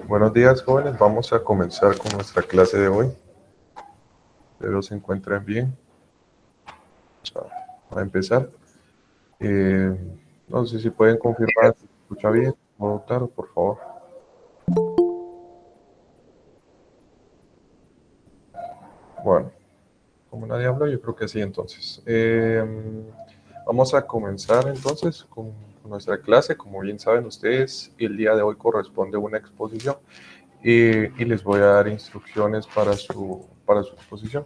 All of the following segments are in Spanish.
Buenos días, jóvenes. Vamos a comenzar con nuestra clase de hoy. Espero se encuentren bien. Vamos a empezar. No sé si pueden confirmar si se escucha bien. Modo claro, por favor. Bueno, como nadie habla, yo creo que sí, entonces. Vamos a comenzar entonces con nuestra clase. Como bien saben ustedes, el día de hoy corresponde una exposición y les voy a dar instrucciones para su exposición.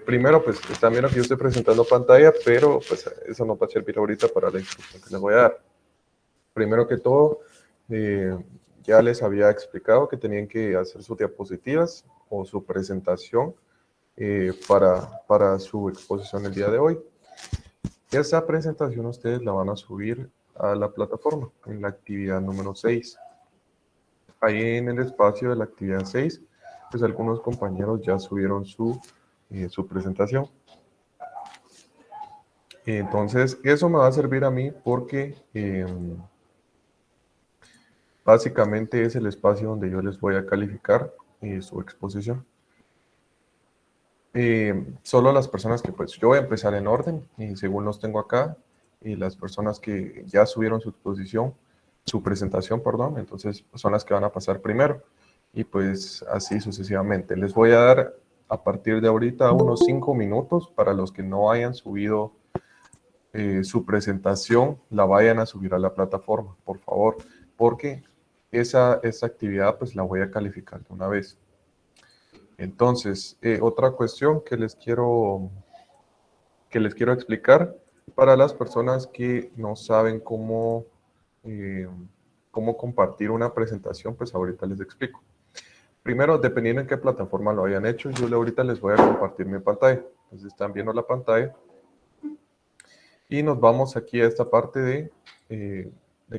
Primero, pues están viendo que yo estoy presentando pantalla, pero pues eso no va a servir ahorita para la instrucción que les voy a dar. Primero que todo, ya les había explicado que tenían que hacer sus diapositivas o su presentación para su exposición el día de hoy. Esa presentación ustedes la van a subir a la plataforma en la actividad número 6. Ahí en el espacio de la actividad 6, pues algunos compañeros ya subieron su presentación. Entonces, eso me va a servir a mí porque básicamente es el espacio donde yo les voy a calificar su exposición. Solo las personas que pues yo voy a empezar en orden y según los tengo acá, y las personas que ya subieron su exposición, su presentación, perdón, entonces son las que van a pasar primero y pues así sucesivamente. Les voy a dar a partir de ahorita unos 5 minutos para los que no hayan subido su presentación, la vayan a subir a la plataforma, por favor, porque esa actividad pues la voy a calificar de una vez. Entonces, otra cuestión que les quiero explicar para las personas que no saben cómo compartir una presentación, pues ahorita les explico. Primero, dependiendo en qué plataforma lo hayan hecho, yo ahorita les voy a compartir mi pantalla. Entonces, están viendo la pantalla. Y nos vamos aquí a esta parte de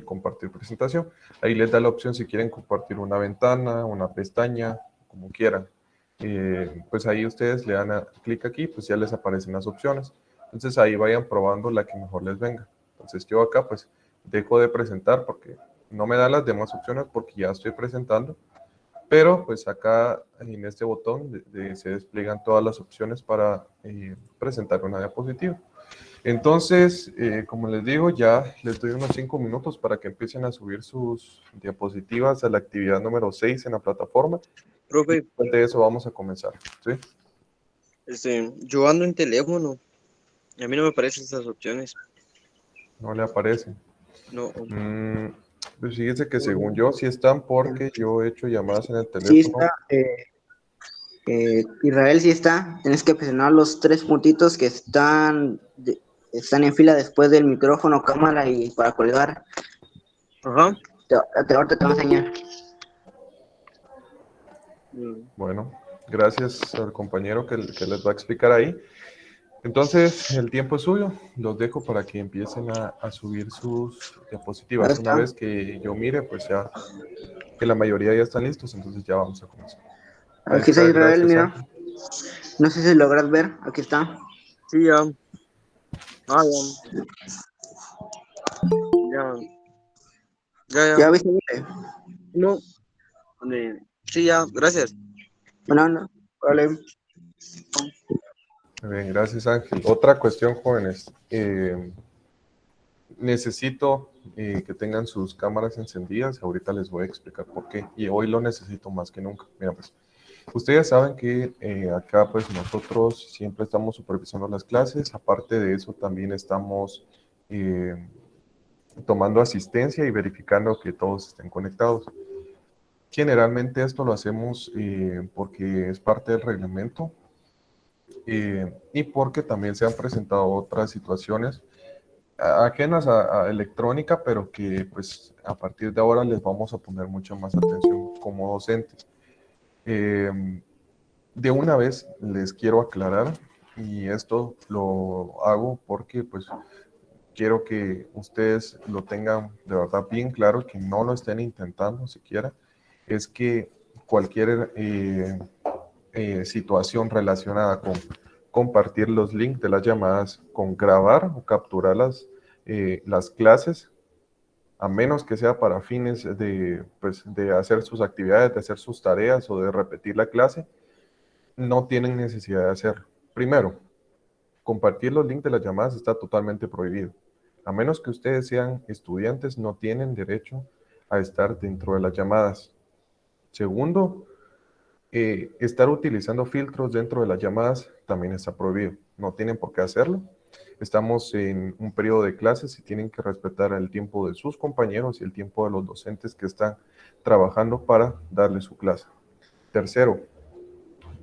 compartir presentación. Ahí les da la opción si quieren compartir una ventana, una pestaña, como quieran. Pues ahí ustedes le dan clic aquí, pues ya les aparecen las opciones. Entonces ahí vayan probando la que mejor les venga. Entonces yo acá pues dejo de presentar porque no me da las demás opciones porque ya estoy presentando. Pero pues acá en este botón se despliegan todas las opciones para presentar una diapositiva. Entonces, como les digo, ya les doy unos 5 minutos para que empiecen a subir sus diapositivas a la actividad número 6 en la plataforma. Y Profe, después de eso vamos a comenzar, ¿sí? yo ando en teléfono. A mí no me aparecen esas opciones. No le aparecen. No. Pues fíjense que según yo sí están porque yo he hecho llamadas en el Sí teléfono. está, Israel sí está. Tienes que presionar los tres puntitos que están en fila después del micrófono, cámara y para colgar. Ajá. Ahorita te voy a enseñar. Bueno, gracias al compañero que les va a explicar ahí. Entonces, el tiempo es suyo. Los dejo para que empiecen a subir sus Ahí diapositivas. Una está. vez que yo mire, pues ya que la mayoría ya están listos, entonces ya vamos a comenzar. Ahí Aquí está está, Israel, gracias, mira. Ángel. No sé si logras ver. Aquí está. Sí, ya. Ah, ya. ¿Ya Ya. viste? No. Sí, ya. Gracias. Bueno, no. Vale. Muy bien, gracias, Ángel. Otra cuestión, jóvenes. Necesito que tengan sus cámaras encendidas. Ahorita les voy a explicar por qué. Y hoy lo necesito más que nunca. Mira, pues, ustedes saben que acá, pues, nosotros siempre estamos supervisando las clases. Aparte de eso, también estamos tomando asistencia y verificando que todos estén conectados. Generalmente esto lo hacemos porque es parte del reglamento y porque también se han presentado otras situaciones ajenas a electrónica, pero que pues a partir de ahora les vamos a poner mucha más atención como docentes. De una vez les quiero aclarar, y esto lo hago porque pues quiero que ustedes lo tengan de verdad bien claro, que no lo estén intentando siquiera, es que cualquier situación relacionada con compartir los links de las llamadas, con grabar o capturar las clases, a menos que sea para fines de, pues, de hacer sus actividades, de hacer sus tareas o de repetir la clase, no tienen necesidad de hacerlo. Primero, compartir los links de las llamadas está totalmente prohibido. A menos que ustedes sean estudiantes, no tienen derecho a estar dentro de las llamadas. Segundo, estar utilizando filtros dentro de las llamadas también está prohibido. No tienen por qué hacerlo. Estamos en un periodo de clases y tienen que respetar el tiempo de sus compañeros y el tiempo de los docentes que están trabajando para darle su clase. Tercero,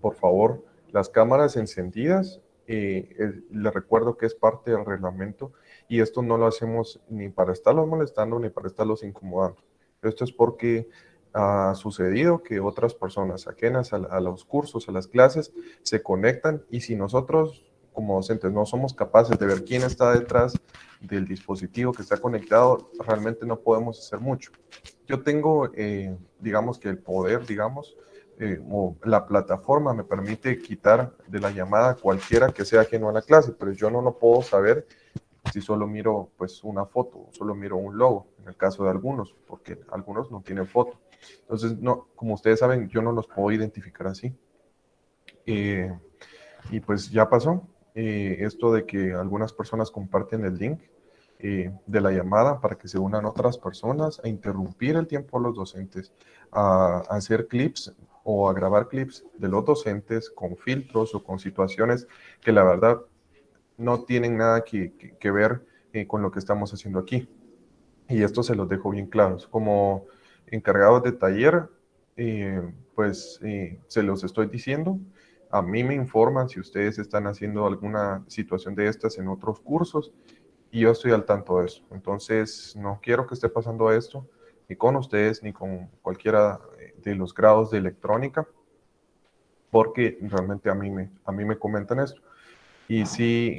por favor, las cámaras encendidas, les recuerdo que es parte del reglamento y esto no lo hacemos ni para estarlos molestando ni para estarlos incomodando. Esto es porque ha sucedido que otras personas ajenas a los cursos, a las clases, se conectan y si nosotros como docentes no somos capaces de ver quién está detrás del dispositivo que está conectado, realmente no podemos hacer mucho. Yo tengo, digamos que el poder, digamos, o la plataforma me permite quitar de la llamada cualquiera que sea ajeno a la clase, pero yo no lo puedo saber si solo miro pues una foto o solo miro un logo, en el caso de algunos, porque algunos no tienen foto. Entonces, no, como ustedes saben, yo no los puedo identificar así. Y pues ya pasó esto de que algunas personas comparten el link de la llamada para que se unan otras personas a interrumpir el tiempo de los docentes, a hacer clips o a grabar clips de los docentes con filtros o con situaciones que la verdad no tienen nada que ver con lo que estamos haciendo aquí. Y esto se los dejo bien claros. Como encargados de taller, se los estoy diciendo. A mí me informan si ustedes están haciendo alguna situación de estas en otros cursos y yo estoy al tanto de eso. Entonces, no quiero que esté pasando esto ni con ustedes ni con cualquiera de los grados de electrónica, porque realmente a mí me comentan esto. Y sí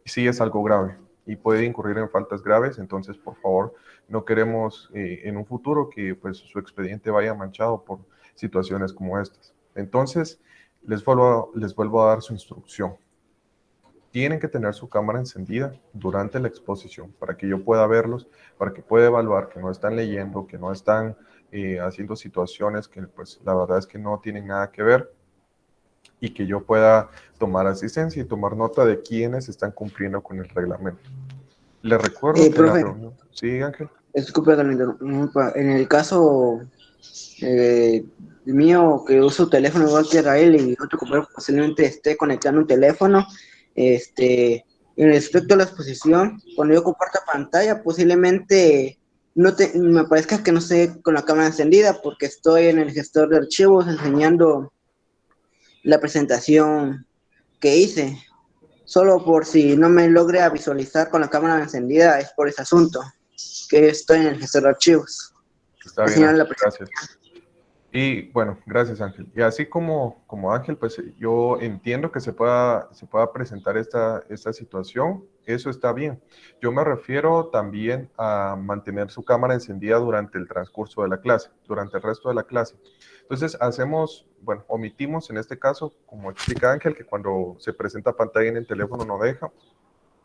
es algo grave y puede incurrir en faltas graves, entonces por favor no queremos en un futuro que pues su expediente vaya manchado por situaciones como estas. Entonces les vuelvo a dar su instrucción. Tienen que tener su cámara encendida durante la exposición para que yo pueda verlos, para que pueda evaluar que no están leyendo, que no están haciendo situaciones que pues la verdad es que no tienen nada que ver y que yo pueda tomar asistencia y tomar nota de quiénes están cumpliendo con el reglamento. Les recuerdo que en la Profe, reunión... Sí, Ángel. disculpe que lo interrumpa. En el caso eh, mío, que uso teléfono igual que Rael y otro compañero posiblemente esté conectando un teléfono, en respecto a la exposición, cuando yo comparto pantalla, posiblemente me parezca que no esté con la cámara encendida porque estoy en el gestor de archivos enseñando la presentación que hice. Solo por si no me logre visualizar con la cámara encendida, es por ese asunto, que estoy en el gestor de archivos. Está bien, Enseñando Ángel. la presentación. Gracias. Y bueno, gracias Ángel. Y así como Ángel, pues yo entiendo que se pueda presentar esta situación, eso está bien. Yo me refiero también a mantener su cámara encendida durante el transcurso de la clase, durante el resto de la clase. Entonces omitimos en este caso, como explica Ángel, que cuando se presenta pantalla en el teléfono no deja,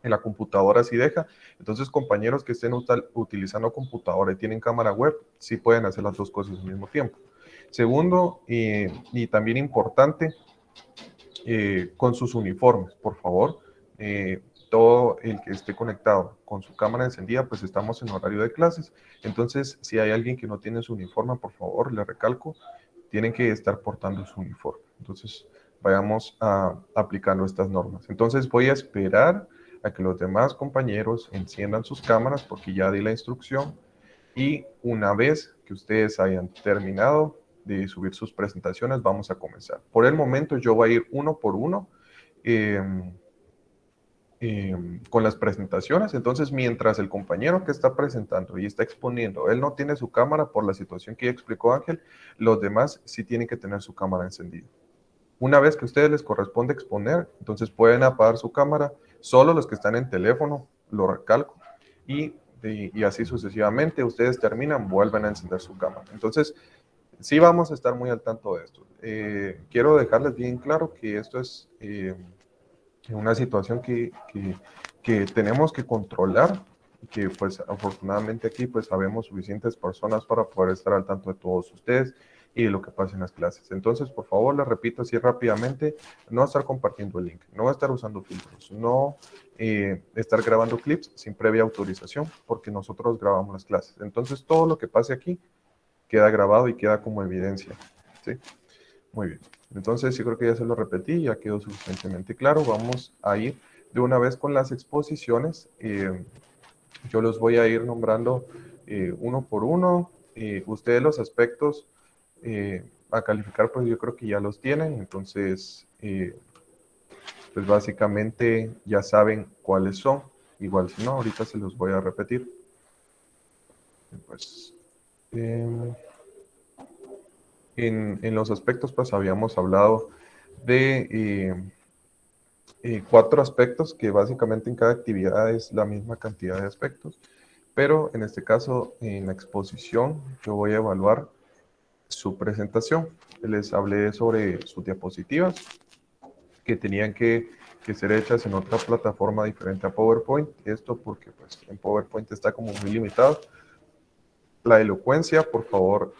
en la computadora sí deja. Entonces, compañeros que estén utilizando computadora y tienen cámara web, sí pueden hacer las dos cosas al mismo tiempo. Segundo, y también importante, con sus uniformes, por favor. Todo el que esté conectado con su cámara encendida, pues estamos en horario de clases. Entonces, si hay alguien que no tiene su uniforme, por favor, le recalco, tienen que estar portando su uniforme. Entonces, vayamos aplicando estas normas. Entonces, voy a esperar a que los demás compañeros enciendan sus cámaras porque ya di la instrucción y una vez que ustedes hayan terminado de subir sus presentaciones, vamos a comenzar. Por el momento yo voy a ir uno por uno con las presentaciones. Entonces, mientras el compañero que está presentando y está exponiendo, él no tiene su cámara por la situación que ya explicó Ángel, los demás sí tienen que tener su cámara encendida. Una vez que a ustedes les corresponde exponer, entonces pueden apagar su cámara, solo los que están en teléfono, lo recalco, y así sucesivamente, ustedes terminan, vuelven a encender su cámara. Entonces, sí vamos a estar muy al tanto de esto. Quiero dejarles bien claro que esto es una situación que tenemos que controlar que pues afortunadamente aquí pues sabemos suficientes personas para poder estar al tanto de todos ustedes y de lo que pasa en las clases. Entonces, por favor, les repito así rápidamente, no estar compartiendo el link, no estar usando filtros, no estar grabando clips sin previa autorización, porque nosotros grabamos las clases. Entonces, todo lo que pase aquí queda grabado y queda como evidencia, ¿sí? Muy bien. Entonces, yo creo que ya se lo repetí, ya quedó suficientemente claro. Vamos a ir de una vez con las exposiciones. Yo los voy a ir nombrando uno por uno. Ustedes los aspectos a calificar, pues yo creo que ya los tienen. Entonces, pues básicamente ya saben cuáles son. Igual si no, ahorita se los voy a repetir. Pues, en los aspectos, pues habíamos hablado de 4 aspectos, que básicamente en cada actividad es la misma cantidad de aspectos, pero en este caso, en la exposición, yo voy a evaluar su presentación. Les hablé sobre sus diapositivas, que tenían que ser hechas en otra plataforma diferente a PowerPoint. Esto porque pues, en PowerPoint está como muy limitado. La elocuencia, por favor,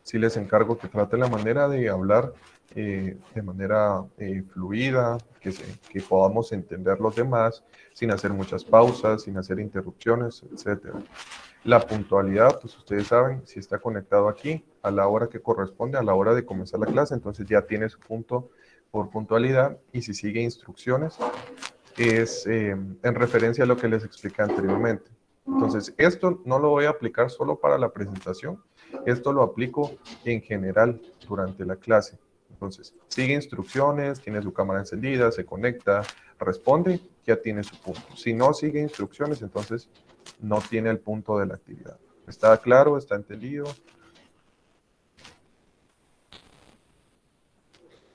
sí les encargo que traten la manera de hablar de manera fluida, que podamos entender los demás, sin hacer muchas pausas, sin hacer interrupciones, etc. La puntualidad, pues ustedes saben, si está conectado aquí a la hora que corresponde, a la hora de comenzar la clase, entonces ya tiene su punto por puntualidad, y si sigue instrucciones, es en referencia a lo que les expliqué anteriormente. Entonces, esto no lo voy a aplicar solo para la presentación, esto lo aplico en general durante la clase. Entonces, sigue instrucciones, tiene su cámara encendida, se conecta, responde, ya tiene su punto. Si no sigue instrucciones, entonces no tiene el punto de la actividad. ¿Está claro? ¿Está entendido?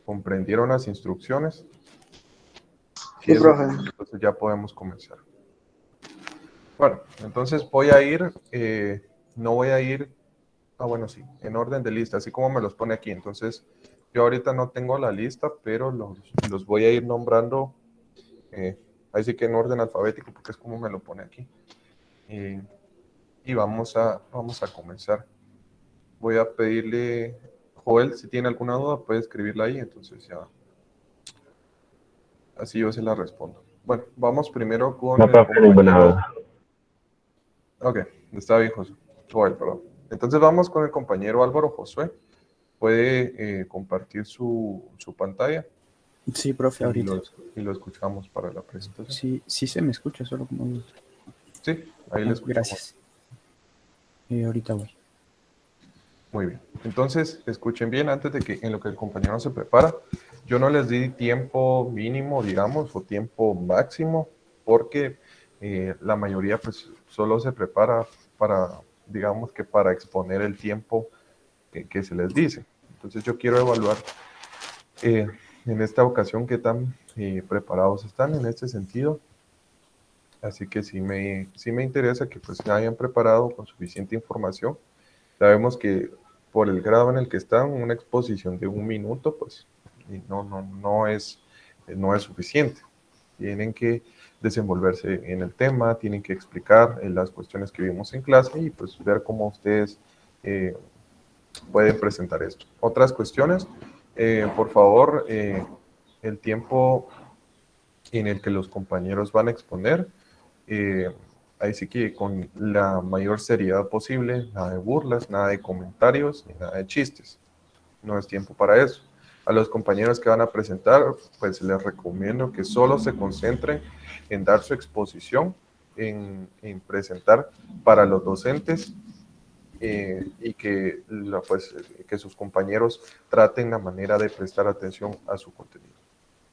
¿Comprendieron las instrucciones? Sí, profe. Entonces ya podemos comenzar. Bueno, entonces voy a ir, no voy a ir, bueno, sí, en orden de lista, así como me los pone aquí. Entonces, yo ahorita no tengo la lista, pero los voy a ir nombrando, ahí sí que en orden alfabético, porque es como me lo pone aquí. Y vamos a comenzar. Voy a pedirle, Joel, si tiene alguna duda, puede escribirla ahí, entonces ya, así yo se la respondo. Bueno, vamos primero con No, el profe, ninguna compañero. duda. Ok, está bien, Joel, perdón. Entonces vamos con el compañero Álvaro Josué. ¿Puede compartir su pantalla? Sí, profe, ahorita. Y lo escuchamos para la presentación. Sí, sí se me escucha, solo como... Sí, ahí le escuchamos. Gracias. Ahorita voy. Muy bien. Entonces, escuchen bien, antes de que en lo que el compañero se prepara, yo no les di tiempo mínimo, digamos, o tiempo máximo, porque la mayoría pues solo se prepara para, digamos que para exponer el tiempo que se les dice. Entonces yo quiero evaluar en esta ocasión qué tan preparados están en este sentido. Así que sí me interesa que pues se hayan preparado con suficiente información. Sabemos que por el grado en el que están, una exposición de 1 minuto, pues no es suficiente. Tienen que desenvolverse en el tema, tienen que explicar las cuestiones que vimos en clase y pues ver cómo ustedes pueden presentar esto. Otras cuestiones, por favor, el tiempo en el que los compañeros van a exponer, ahí sí que con la mayor seriedad posible, nada de burlas, nada de comentarios, ni nada de chistes. No es tiempo para eso. A los compañeros que van a presentar, pues les recomiendo que solo se concentren en dar su exposición, en presentar para los docentes y que, que sus compañeros traten la manera de prestar atención a su contenido.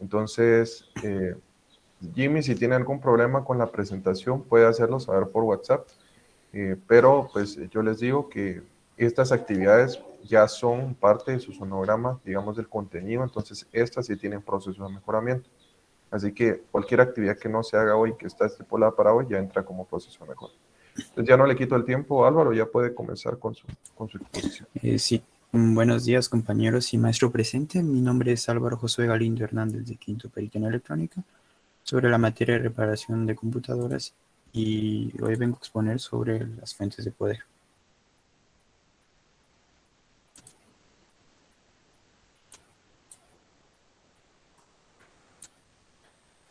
Entonces, Jimmy, si tiene algún problema con la presentación, puede hacerlo saber por WhatsApp, pero pues yo les digo que estas actividades ya son parte de su sonograma, digamos, del contenido, entonces estas sí tienen proceso de mejoramiento. Así que cualquier actividad que no se haga hoy, que está estipulada para hoy, ya entra como proceso de mejora. Entonces ya no le quito el tiempo, Álvaro, ya puede comenzar con su exposición. Sí, buenos días compañeros y maestro presente. Mi nombre es Álvaro Josué Galindo Hernández de Quinto Perito en Electrónica, sobre la materia de reparación de computadoras y hoy vengo a exponer sobre las fuentes de poder.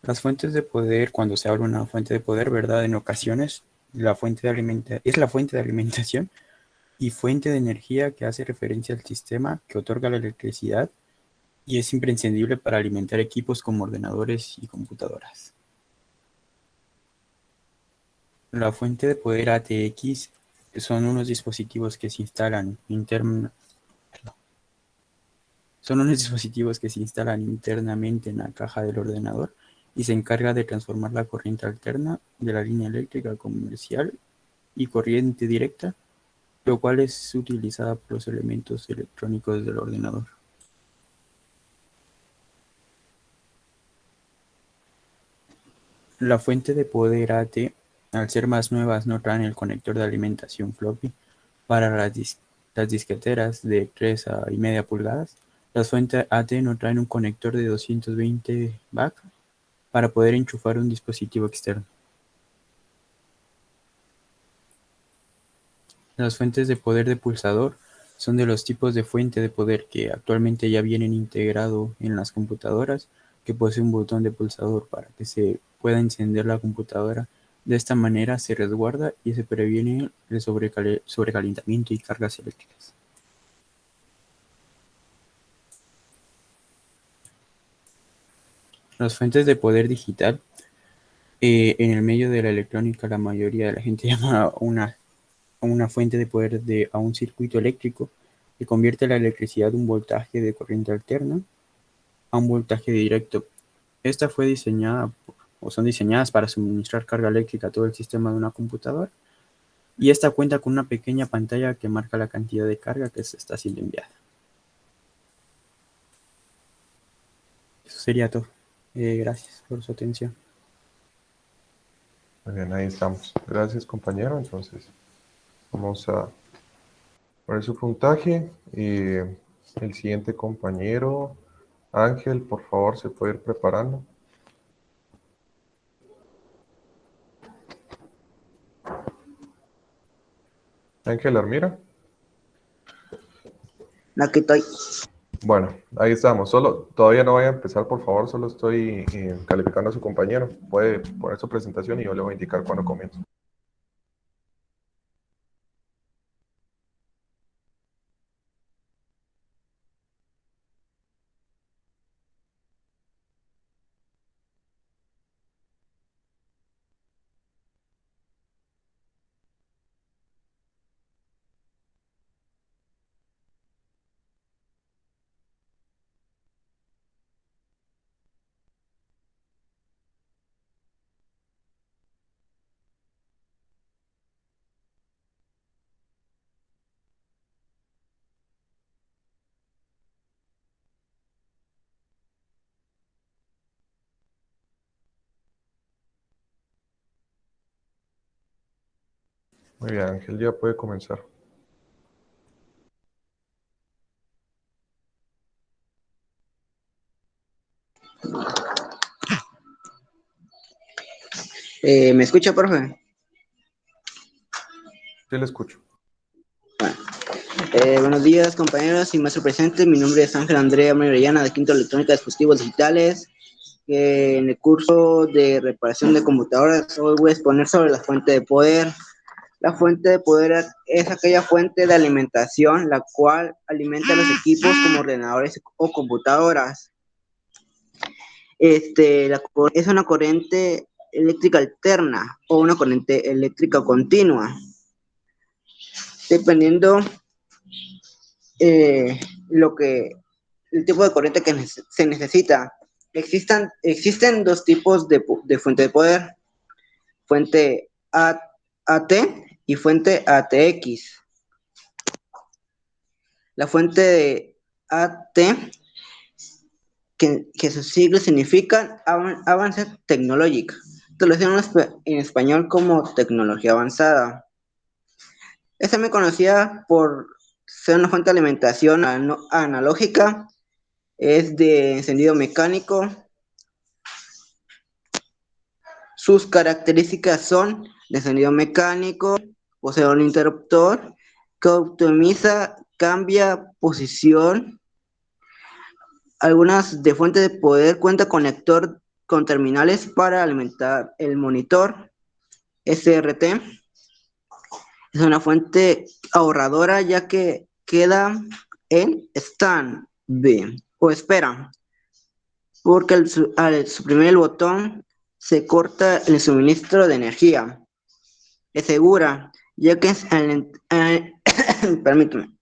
Las fuentes de poder, cuando se habla de una fuente de poder, ¿verdad? En ocasiones es la fuente de alimentación y fuente de energía que hace referencia al sistema que otorga la electricidad y es imprescindible para alimentar equipos como ordenadores y computadoras. La fuente de poder ATX son unos dispositivos que se instalan internamente en la caja del ordenador y se encarga de transformar la corriente alterna de la línea eléctrica comercial y corriente directa, lo cual es utilizada por los elementos electrónicos del ordenador. La fuente de poder AT, al ser más nuevas, no traen el conector de alimentación floppy para las disqueteras de 3,5 pulgadas. Las fuentes AT no traen un conector de 220 back para poder enchufar un dispositivo externo. Las fuentes de poder de pulsador son de los tipos de fuente de poder que actualmente ya vienen integrado en las computadoras, que posee un botón de pulsador para que se pueda encender la computadora. De esta manera se resguarda y se previene el sobrecalentamiento y cargas eléctricas. Las fuentes de poder digital, en el medio de la electrónica, la mayoría de la gente llama a una fuente de poder a un circuito eléctrico que convierte la electricidad de un voltaje de corriente alterna a un voltaje directo. Esta fue diseñada o son diseñadas para suministrar carga eléctrica a todo el sistema de una computadora, y esta cuenta con una pequeña pantalla que marca la cantidad de carga que se está siendo enviada. Eso sería todo. Gracias por su atención. Muy bien, ahí estamos. Gracias, compañero. Entonces, vamos a poner su puntaje. Y el siguiente compañero, Ángel, por favor, se puede ir preparando. Ángel Armira. Aquí estoy. Bueno, ahí estamos. Todavía no voy a empezar, por favor. Solo estoy calificando a su compañero. Puede poner su presentación y yo le voy a indicar cuándo comienzo. Muy bien, Ángel, ya puede comenzar. ¿Me escucha, profe? Sí, le escucho. Buenos días, compañeros y maestro presente. Mi nombre es Ángel Andrea Orellana, de Quinto Electrónica de Dispositivos Digitales. En el curso de reparación de computadoras, hoy voy a exponer sobre la fuente de poder. La fuente de poder es aquella fuente de alimentación la cual alimenta los equipos como ordenadores o computadoras. Es una corriente eléctrica alterna o una corriente eléctrica continua, dependiendo el tipo de corriente que se necesita. Existen dos tipos de fuente de poder: fuente AT y fuente ATX. La fuente de AT, que sus siglas significan Advanced Technologic, traducido en español como tecnología avanzada. Es también conocida por ser una fuente de alimentación analógica, es de encendido mecánico. Sus características son de encendido mecánico, posee un interruptor que optimiza, cambia posición. Algunas de fuente de poder cuenta conector con terminales para alimentar el monitor. SRT es una fuente ahorradora ya que queda en stand-by o espera, porque al suprimir el botón se corta el suministro de energía. Es segura, ya que permíteme,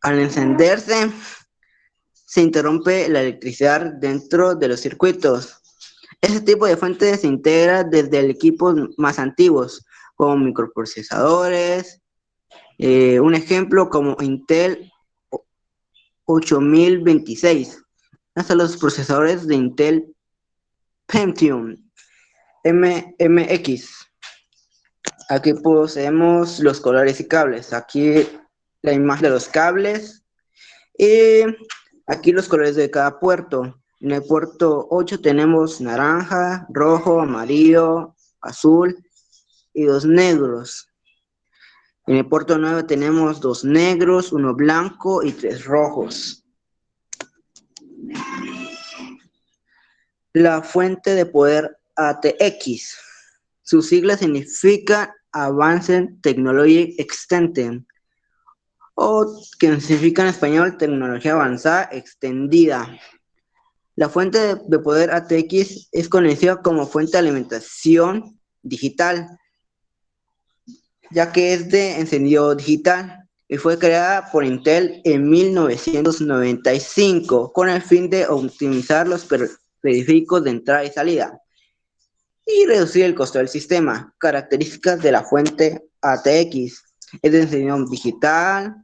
al encenderse se interrumpe la electricidad dentro de los circuitos. Este tipo de fuente se integra desde equipos más antiguos, como microprocesadores, un ejemplo como Intel 8026, hasta los procesadores de Intel Pentium MX. Aquí poseemos los colores y cables. Aquí la imagen de los cables y aquí los colores de cada puerto. En el puerto 8 tenemos naranja, rojo, amarillo, azul y 2 negros. En el puerto 9 tenemos 2 negros, 1 blanco y 3 rojos. La fuente de poder ATX. Su sigla significa Advanced Technology Extended, o que significa en español tecnología avanzada extendida. La fuente de poder ATX es conocida como fuente de alimentación digital, ya que es de encendido digital y fue creada por Intel en 1995 con el fin de optimizar los periféricos de entrada y salida y reducir el costo del sistema. Características de la fuente ATX: es de encendido digital.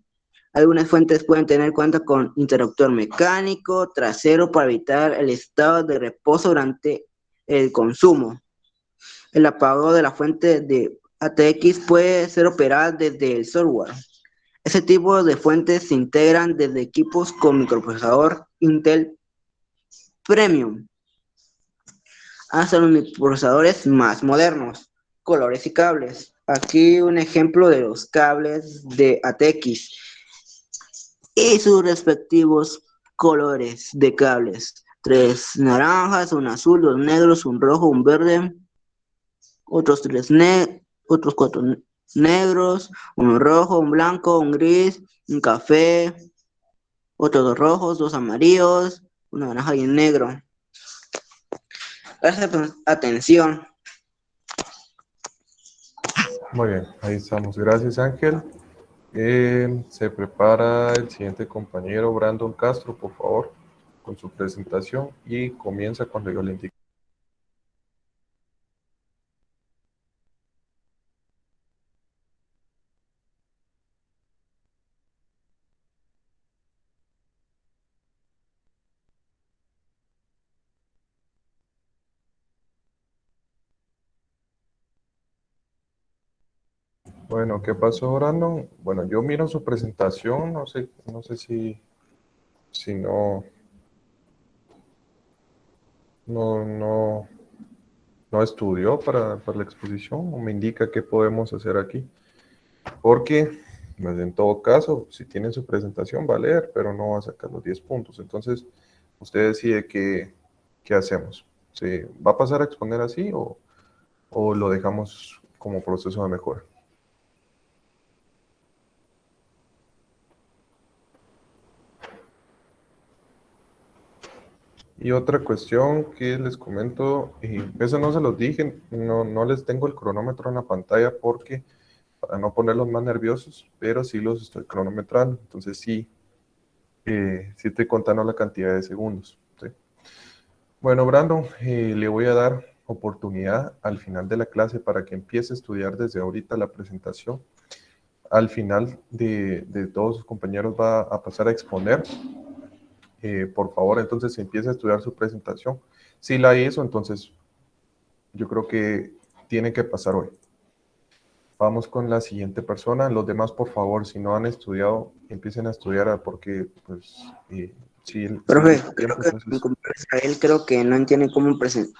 Algunas fuentes pueden tener cuenta con interruptor mecánico trasero para evitar el estado de reposo durante el consumo. El apagado de la fuente de ATX puede ser operada desde el software. Ese tipo de fuentes se integran desde equipos con microprocesador Intel Premium hasta los microprocesadores más modernos. Colores y cables. Aquí un ejemplo de los cables de ATX y sus respectivos colores de cables. 3 naranjas, 1 azul, 2 negros, 1 rojo, 1 verde, otros 4 negros, 1 rojo, 1 blanco, 1 gris, 1 café, otros 2 rojos, 2 amarillos, 1 naranja y 1 negro. Gracias por atención. Muy bien, ahí estamos. Gracias, Ángel. Se prepara el siguiente compañero, Brandon Castro, por favor, con su presentación y comienza cuando yo le indique. Bueno, ¿qué pasó, Brandon? Bueno, yo miro su presentación, no sé si no estudió para la exposición o me indica qué podemos hacer aquí. Porque, pues, en todo caso, si tiene su presentación va a leer, pero no va a sacar los 10 puntos. Entonces, usted decide qué hacemos. ¿Se va a pasar a exponer así o lo dejamos como proceso de mejora? Y otra cuestión que les comento, y eso no se los dije, no les tengo el cronómetro en la pantalla porque para no ponerlos más nerviosos, pero sí los estoy cronometrando. Entonces sí estoy contando la cantidad de segundos. ¿Sí? Bueno, Brandon, le voy a dar oportunidad al final de la clase para que empiece a estudiar desde ahorita la presentación. Al final de todos sus compañeros va a pasar a exponer. Por favor, entonces empiece a estudiar su presentación. Si la hizo, entonces yo creo que tiene que pasar hoy. Vamos con la siguiente persona. Los demás, por favor, si no han estudiado, empiecen a estudiar porque pues, Si Profe, les da creo tiempo, que mi entonces. compañero Israel creo que no entiende cómo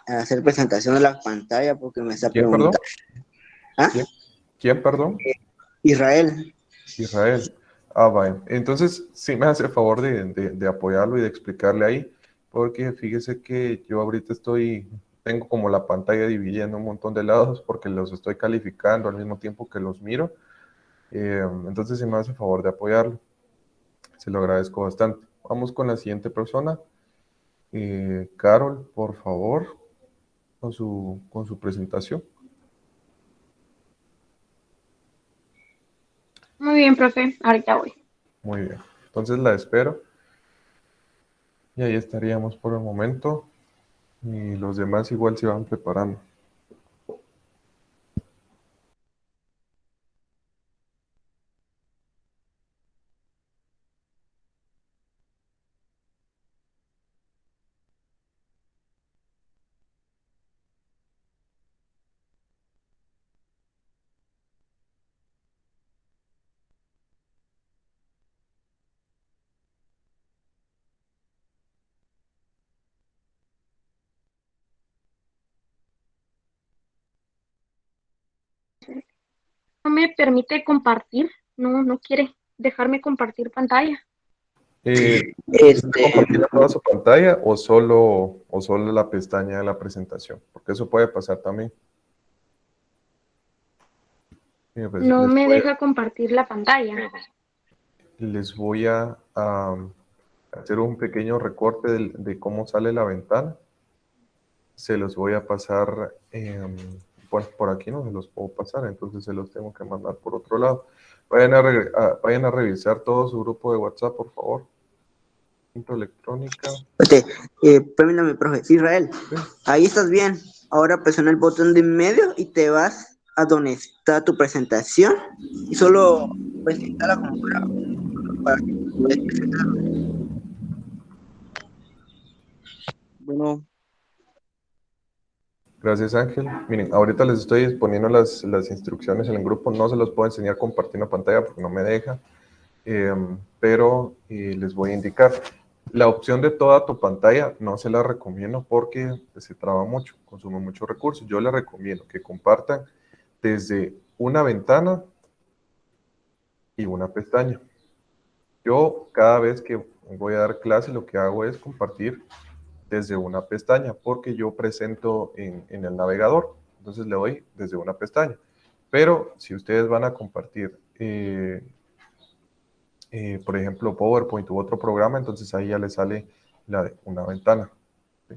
hacer presentación de la pantalla porque me está ¿Quién, preguntando. perdón? ¿Ah? ¿Quién? ¿Quién, perdón? Israel. Israel. Ah, vaya. Entonces, sí me hace el favor de apoyarlo y de explicarle ahí, porque fíjese que yo ahorita tengo como la pantalla dividida en un montón de lados porque los estoy calificando al mismo tiempo que los miro. Entonces, sí me hace el favor de apoyarlo. Se lo agradezco bastante. Vamos con la siguiente persona. Carol, por favor, con su presentación. Muy bien, profe, ahorita voy. Muy bien. Entonces la espero y ahí estaríamos por el momento. Y los demás igual se van preparando. No me permite compartir, no quiere dejarme compartir pantalla. ¿Necesita Este, compartir toda su pantalla o solo la pestaña de la presentación? Porque eso puede pasar también. Mira, pues, No me deja compartir la pantalla. les voy a hacer un pequeño recorte de cómo sale la ventana. Se los voy a pasar, bueno, por aquí no se los puedo pasar, entonces se los tengo que mandar por otro lado. Vayan a revisar todo su grupo de WhatsApp, por favor. Punto electrónica. permítame, profe. Israel, Sí. ahí estás bien. Ahora presiona el botón de en medio y te vas a donde está tu presentación y solo presentala como para que puedas presentarlo. Bueno, Gracias, Ángel. Miren, ahorita les estoy poniendo las instrucciones en el grupo. No se los puedo enseñar compartiendo pantalla porque no me deja, pero les voy a indicar. La opción de toda tu pantalla no se la recomiendo porque se traba mucho, consume muchos recursos. Yo les recomiendo que compartan desde una ventana y una pestaña. Yo cada vez que voy a dar clase lo que hago es compartir desde una pestaña porque yo presento en el navegador. Entonces le doy desde una pestaña. Pero si ustedes van a compartir, por ejemplo, PowerPoint u otro programa, entonces ahí ya les sale una ventana. ¿Sí?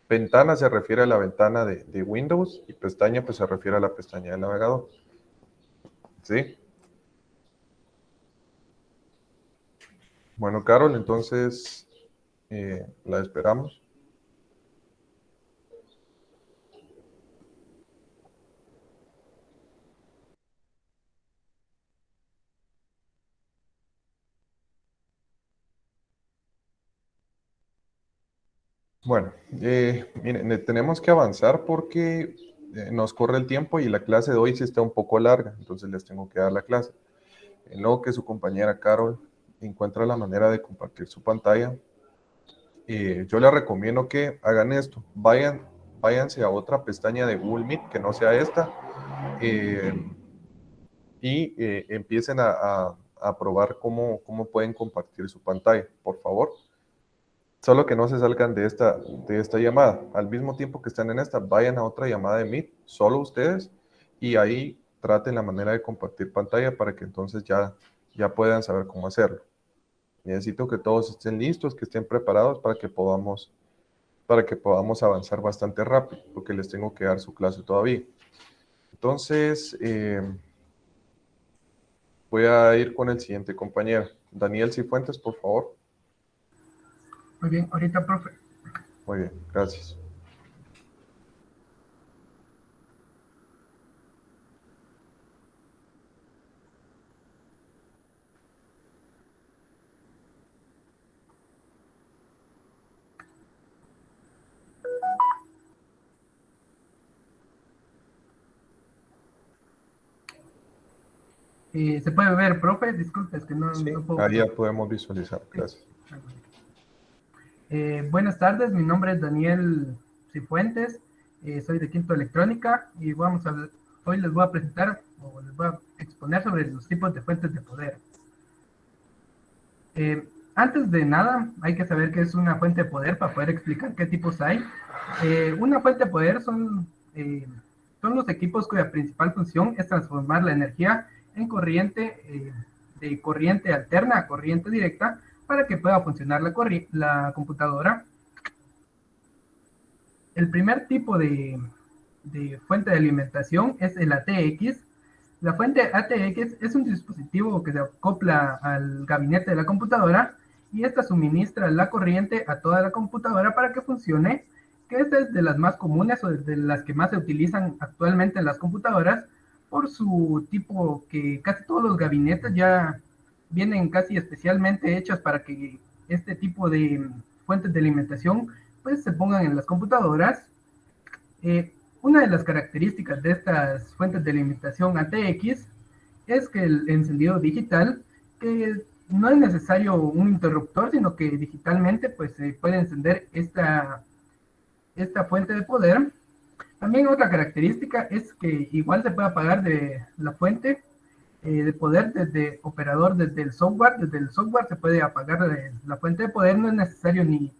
Ventana se refiere a la ventana de Windows y pestaña pues se refiere a la pestaña del navegador. ¿Sí? Bueno, Carol, entonces la esperamos. Bueno, miren, tenemos que avanzar porque nos corre el tiempo y la clase de hoy sí está un poco larga, entonces les tengo que dar la clase. En lo que su compañera Carol encuentra la manera de compartir su pantalla, yo les recomiendo que hagan esto. Váyanse a otra pestaña de Google Meet que no sea esta eh, y empiecen a probar cómo pueden compartir su pantalla, por favor. Solo que no se salgan de esta llamada. Al mismo tiempo que están en esta, vayan a otra llamada de Meet, solo ustedes, y ahí traten la manera de compartir pantalla para que entonces ya puedan saber cómo hacerlo. Necesito que todos estén listos, que estén preparados para que podamos avanzar bastante rápido, porque les tengo que dar su clase todavía. Entonces, voy a ir con el siguiente compañero. Daniel Cifuentes, por favor. Muy bien, ahorita, profe. Muy bien, gracias. ¿Se puede ver, profe? Disculpe, es que no, Sí, no puedo. ahí ya podemos visualizar. Gracias. Buenas tardes, mi nombre es Daniel Cifuentes, soy de Quinto Electrónica y hoy les voy a presentar o les voy a exponer sobre los tipos de fuentes de poder. Antes de nada, hay que saber qué es una fuente de poder para poder explicar qué tipos hay. Una fuente de poder son los equipos cuya principal función es transformar la energía en corriente, de corriente alterna a corriente directa, para que pueda funcionar la computadora. El primer tipo de fuente de alimentación es el ATX. La fuente ATX es un dispositivo que se acopla al gabinete de la computadora y esta suministra la corriente a toda la computadora para que funcione, que esta es de las más comunes o de las que más se utilizan actualmente en las computadoras por su tipo, que casi todos los gabinetes ya vienen casi especialmente hechos para que este tipo de fuentes de alimentación pues se pongan en las computadoras. Una de las características de estas fuentes de alimentación ATX es que el encendido digital, que no es necesario un interruptor, sino que digitalmente pues se puede encender esta fuente de poder. También otra característica es que igual se puede apagar de la fuente de poder desde operador, desde el software se puede apagar la fuente de poder, no es necesario ni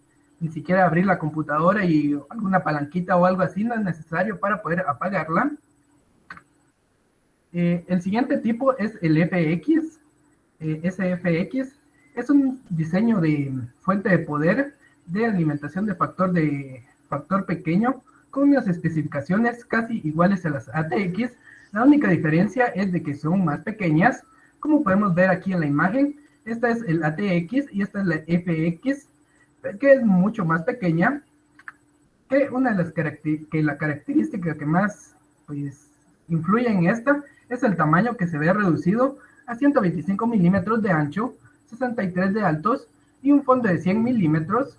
siquiera abrir la computadora y alguna palanquita o algo así, no es necesario para poder apagarla. El siguiente tipo es el FX. SFX es un diseño de fuente de poder de alimentación de factor pequeño con unas especificaciones casi iguales a las ATX. La única diferencia es de que son más pequeñas, como podemos ver aquí en la imagen. Esta es el ATX y esta es la FX, que es mucho más pequeña, que la característica que más pues influye en esta es el tamaño, que se ve reducido a 125 milímetros de ancho, 63 de altos y un fondo de 100 milímetros.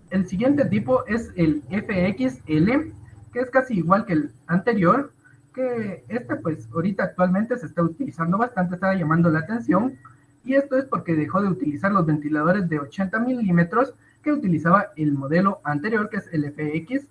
El siguiente tipo es el FXL, que es casi igual que el anterior, que pues ahorita actualmente se está utilizando bastante, está llamando la atención, y esto es porque dejó de utilizar los ventiladores de 80 milímetros que utilizaba el modelo anterior, que es el FX,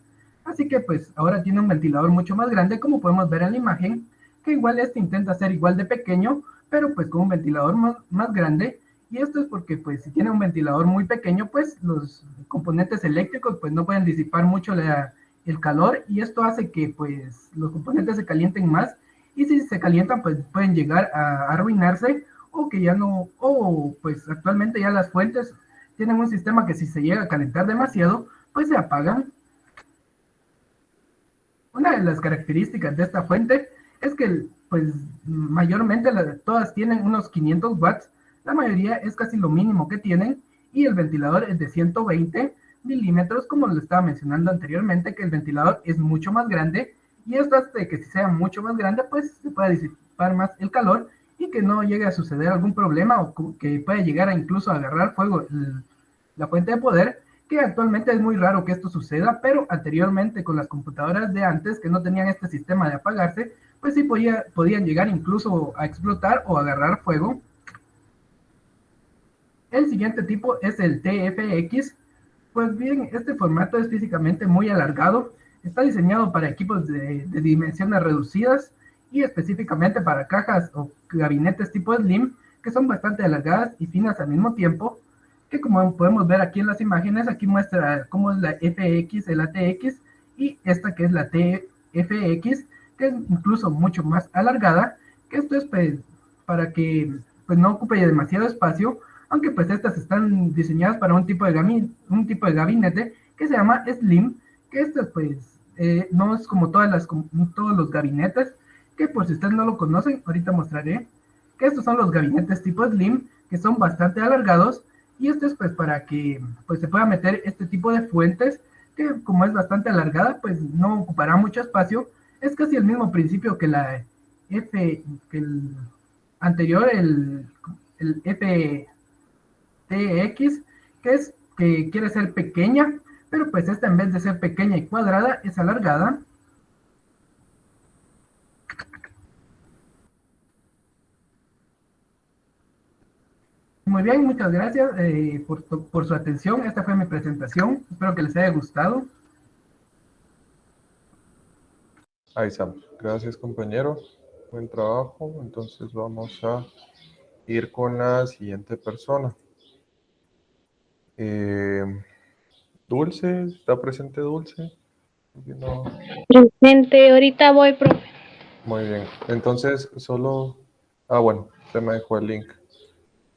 así que pues ahora tiene un ventilador mucho más grande, como podemos ver en la imagen, que igual intenta ser igual de pequeño, pero pues con un ventilador más grande, y esto es porque pues si tiene un ventilador muy pequeño, pues los componentes eléctricos pues no pueden disipar mucho el calor, y esto hace que pues los componentes se calienten más, y si se calientan pues pueden llegar a arruinarse, o que ya no, o pues actualmente ya las fuentes tienen un sistema que si se llega a calentar demasiado, pues se apagan. Una de las características de esta fuente es que pues mayormente todas tienen unos 500 watts, la mayoría es casi lo mínimo que tienen, y el ventilador es de 120 milímetros, como les estaba mencionando anteriormente, que el ventilador es mucho más grande, y esto hace que si sea mucho más grande, pues se pueda disipar más el calor, y que no llegue a suceder algún problema, o que pueda llegar a incluso agarrar fuego la fuente de poder, que actualmente es muy raro que esto suceda, pero anteriormente con las computadoras de antes, que no tenían este sistema de apagarse, pues sí podían llegar incluso a explotar o agarrar fuego. El siguiente tipo es el TFX. Pues bien, este formato es físicamente muy alargado, está diseñado para equipos de dimensiones reducidas y específicamente para cajas o gabinetes tipo Slim, que son bastante alargadas y finas al mismo tiempo, que como podemos ver aquí en las imágenes, aquí muestra cómo es la FX, el ATX, y esta que es la TFX, que es incluso mucho más alargada, que esto es pues, para que pues, no ocupe demasiado espacio, aunque pues estas están diseñadas para un tipo de gabinete que se llama Slim, que esto pues no es como todos los gabinetes, que por si ustedes no lo conocen, ahorita mostraré que estos son los gabinetes tipo Slim, que son bastante alargados, y esto es pues para que pues se pueda meter este tipo de fuentes, que como es bastante alargada, pues no ocupará mucho espacio. Es casi el mismo principio que que el anterior, el FTX, que quiere ser pequeña, pero pues esta en vez de ser pequeña y cuadrada, es alargada. muy bien, muchas gracias por su atención. Esta fue mi presentación. Espero que les haya gustado. Ahí estamos. Gracias, compañero. Buen trabajo. Entonces vamos a ir con la siguiente persona. Dulce, ¿está presente Dulce? No. Presente, ahorita voy, profe. Muy bien. Entonces, solo... Ah, bueno, se me dejó el link.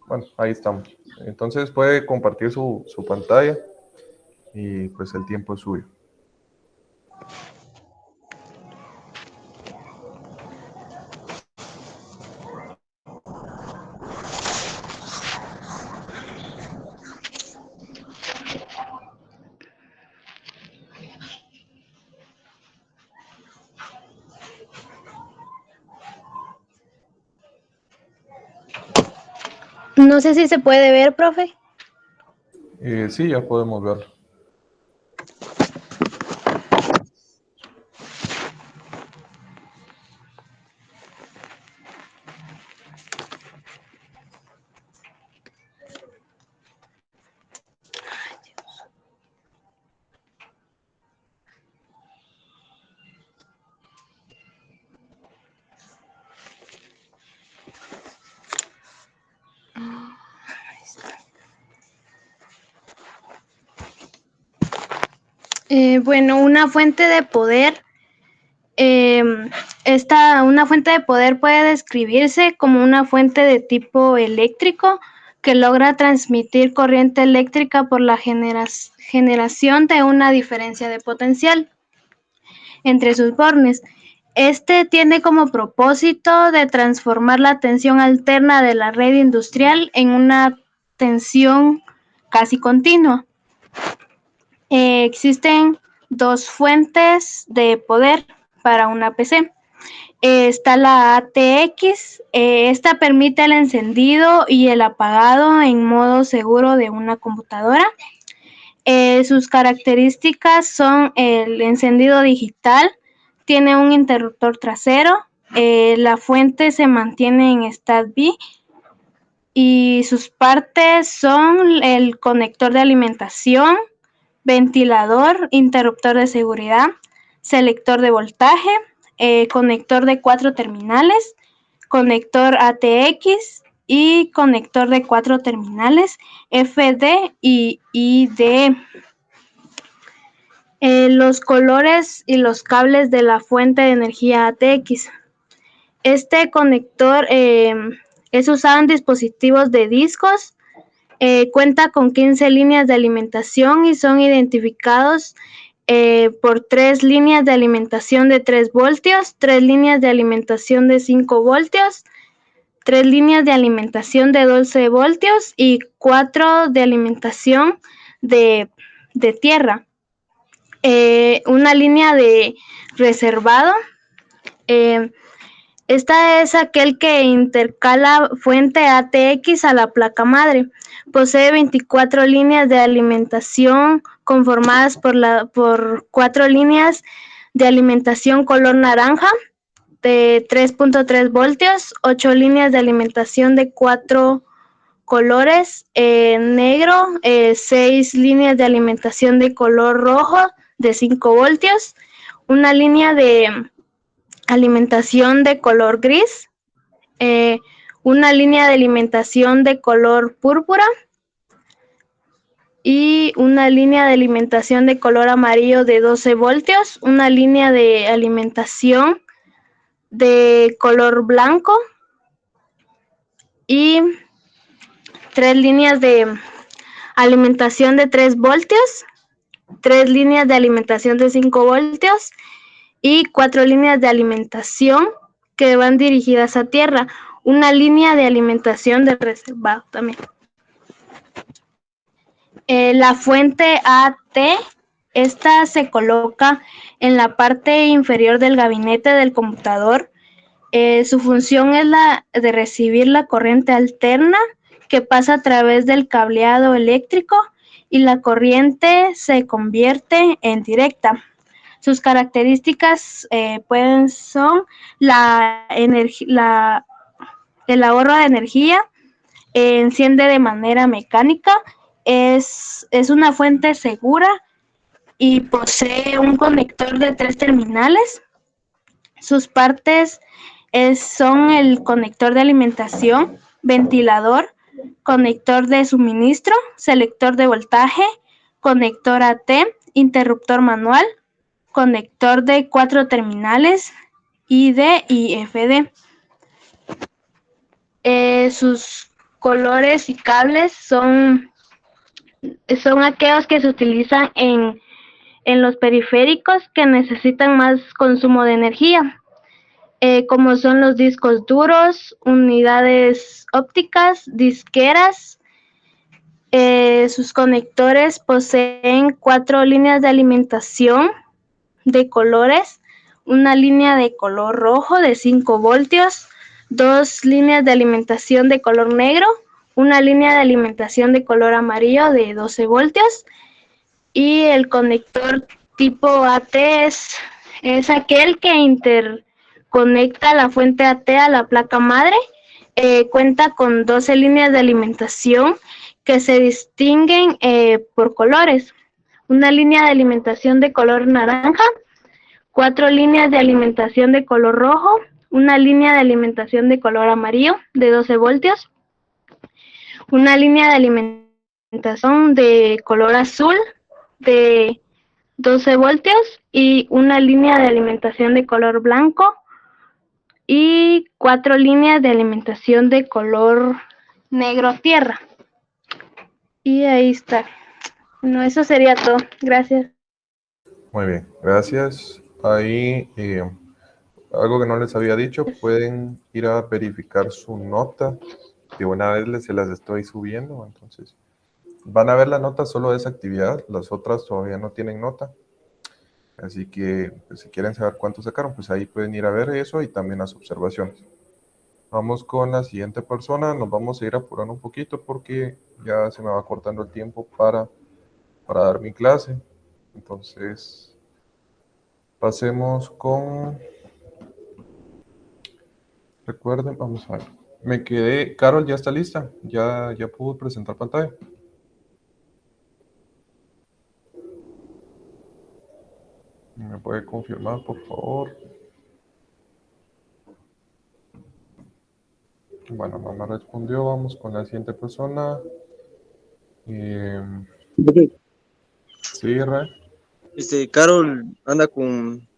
Bueno, ahí estamos. Entonces puede compartir su pantalla y pues el tiempo es suyo. No sé si se puede ver, profe. Sí, ya podemos verlo. Bueno, una fuente de poder. Una fuente de poder puede describirse como una fuente de tipo eléctrico que logra transmitir corriente eléctrica por la generación de una diferencia de potencial entre sus bornes. Este tiene como propósito de transformar la tensión alterna de la red industrial en una tensión casi continua. Existen dos fuentes de poder para una PC. Está la ATX, esta permite el encendido y el apagado en modo seguro de una computadora. Sus características son el encendido digital, tiene un interruptor trasero, la fuente se mantiene en Stat-B y sus partes son el conector de alimentación, ventilador, interruptor de seguridad, selector de voltaje, conector de 4 terminales, conector ATX y conector de 4 terminales FD y ID. Los colores y los cables de la fuente de energía ATX. Este conector es usado en dispositivos de discos. Cuenta con 15 líneas de alimentación y son identificados por 3 líneas de alimentación de 3 voltios, 3 líneas de alimentación de 5 voltios, 3 líneas de alimentación de 12 voltios y 4 de alimentación de tierra. Una línea de reservado. Esta es aquel que intercala fuente ATX a la placa madre. Posee 24 líneas de alimentación conformadas por 4 líneas de alimentación color naranja de 3.3 voltios, 8 líneas de alimentación de 4 colores negro, 6 líneas de alimentación de color rojo de 5 voltios, una línea de alimentación de color gris, una línea de alimentación de color púrpura y una línea de alimentación de color amarillo de 12 voltios, una línea de alimentación de color blanco y 3 líneas de alimentación de 3 voltios, 3 líneas de alimentación de 5 voltios y 4 líneas de alimentación que van dirigidas a tierra, una línea de alimentación de reservado también. La fuente AT, esta se coloca en la parte inferior del gabinete del computador. Su función es la de recibir la corriente alterna que pasa a través del cableado eléctrico y la corriente se convierte en directa. Sus características son el ahorro de energía, enciende de manera mecánica, es una fuente segura y posee un conector de 3 terminales. Sus partes son el conector de alimentación, ventilador, conector de suministro, selector de voltaje, conector AT, interruptor manual, conector de 4 terminales, ID y FD. Sus colores y cables son aquellos que se utilizan en los periféricos que necesitan más consumo de energía, como son los discos duros, unidades ópticas, disqueras. Sus conectores poseen 4 líneas de alimentación de colores, una línea de color rojo de 5 voltios, 2 líneas de alimentación de color negro, una línea de alimentación de color amarillo de 12 voltios, y el conector tipo AT es aquel que interconecta la fuente AT a la placa madre. Cuenta con 12 líneas de alimentación que se distinguen por colores. Una línea de alimentación de color naranja, 4 líneas de alimentación de color rojo, una línea de alimentación de color amarillo de 12 voltios, una línea de alimentación de color azul de 12 voltios y una línea de alimentación de color blanco y 4 líneas de alimentación de color negro tierra. Y ahí está. Bueno, eso sería todo. Gracias. Muy bien, gracias. Ahí, algo que no les había dicho, pueden ir a verificar su nota. De una vez se las estoy subiendo, entonces van a ver la nota solo de esa actividad, las otras todavía no tienen nota. Así que pues, si quieren saber cuánto sacaron, pues ahí pueden ir a ver eso y también las observaciones. Vamos con la siguiente persona, nos vamos a ir apurando un poquito porque ya se me va cortando el tiempo para dar mi clase. Entonces, pasemos con... Recuerden, vamos a ver. Me quedé... Carol, ¿ya está lista? ¿Ya pudo presentar pantalla? ¿Me puede confirmar, por favor? Bueno, no me respondió. Vamos con la siguiente persona. Sí, Ray. Carol anda con...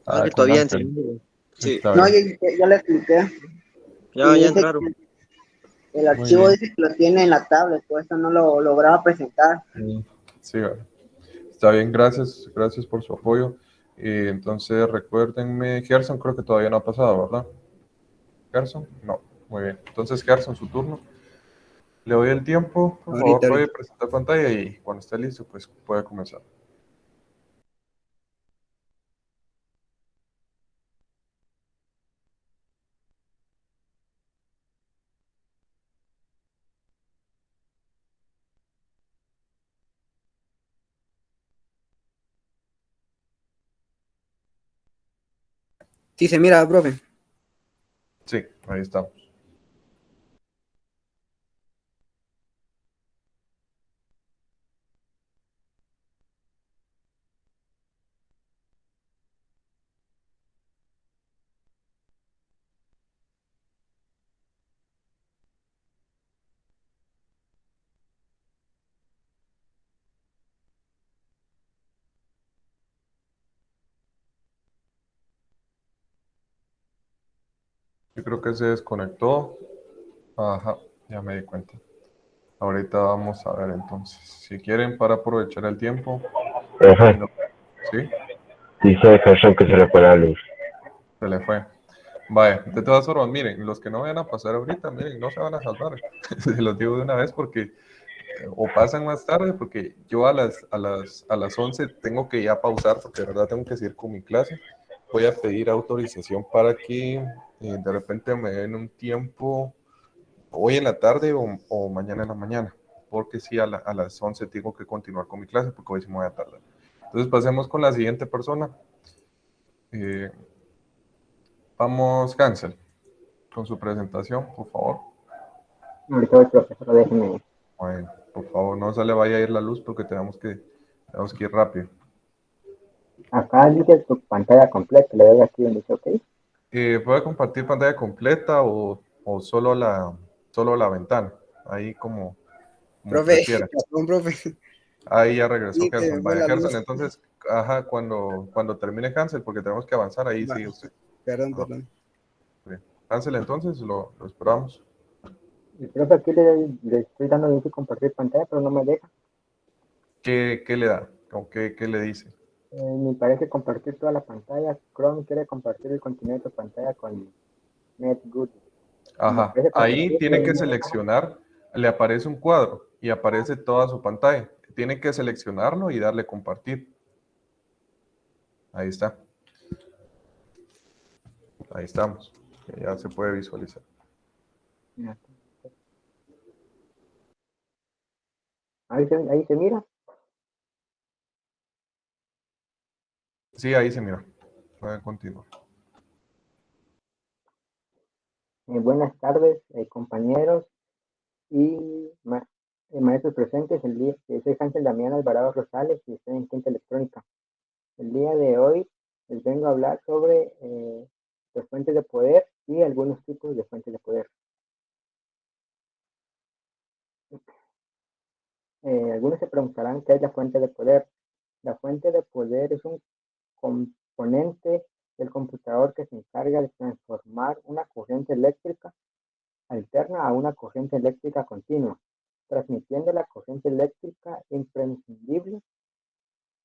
Ah, que con todavía Ángel. enseñando. Sí, Está No, bien. ya le expliqué. ya Y dice entraron. que el archivo bien. dice que lo tiene en la tablet, por eso no lo lograba presentar. Sí, bueno. Está bien, gracias por su apoyo. Entonces, recuérdenme, Gerson creo que todavía no ha pasado, ¿verdad? ¿Gerson? No, muy bien. Entonces, Gerson, su turno. Le doy el tiempo, por favor, puede presentar pantalla y cuando esté listo, pues puede comenzar. Sí, se mira, profe. Sí, ahí estamos. Yo creo que se desconectó. Ajá, ya me di cuenta. Ahorita vamos a ver entonces. Si quieren, para aprovechar el tiempo. Ajá. ¿Sí? Dice Gerson que se le fue la luz. Se le fue. Vaya, de todas formas, miren, los que no vayan a pasar ahorita, miren, no se van a salvar. Se los digo de una vez porque o pasan más tarde porque yo a las 11 tengo que ya pausar porque de verdad tengo que seguir con mi clase. Voy a pedir autorización para que de repente me den un tiempo hoy en la tarde o mañana en la mañana, porque sí, a las 11 tengo que continuar con mi clase porque hoy sí me voy a tardar. Entonces pasemos con la siguiente persona. Vamos, Hansel, con su presentación, por favor. Ahorita voy, profesor, déjeme. Bueno, por favor, no se le vaya a ir la luz porque tenemos que ir rápido. Acá dice su pantalla completa, le doy aquí donde dice OK. ¿Puede compartir pantalla completa o solo la ventana? Ahí como Profe, prefiera. perdón, profe. Ahí ya regresó Sí, que Gerson. fue Vaya, la Gerson, luz. entonces, ajá, cuando termine Hansel, porque tenemos que avanzar, ahí Va, sigue usted. perdón, Ajá, perdón. bien. Hansel, entonces, lo esperamos. El profe aquí le estoy dando dice compartir pantalla, pero no me deja. ¿Qué le da? ¿O qué le dice? Me parece compartir toda la pantalla. Chrome quiere compartir el contenido de tu pantalla con NetGood. Me Ajá, parece ahí compartir, pero tiene que no me deja. seleccionar, le aparece un cuadro y aparece toda su pantalla. Tiene que seleccionarlo y darle compartir. Ahí está. Ahí estamos. Ya se puede visualizar. Ahí se mira. Sí, ahí se mira. Pueden continuar. Buenas tardes, compañeros y maestros presentes. Soy Ángel Damián Alvarado Rosales y estoy en Quinta Electrónica. El día de hoy les vengo a hablar sobre las fuentes de poder y algunos tipos de fuentes de poder. Algunos se preguntarán qué es la fuente de poder. La fuente de poder es un componente del computador que se encarga de transformar una corriente eléctrica alterna a una corriente eléctrica continua, transmitiendo la corriente eléctrica imprescindible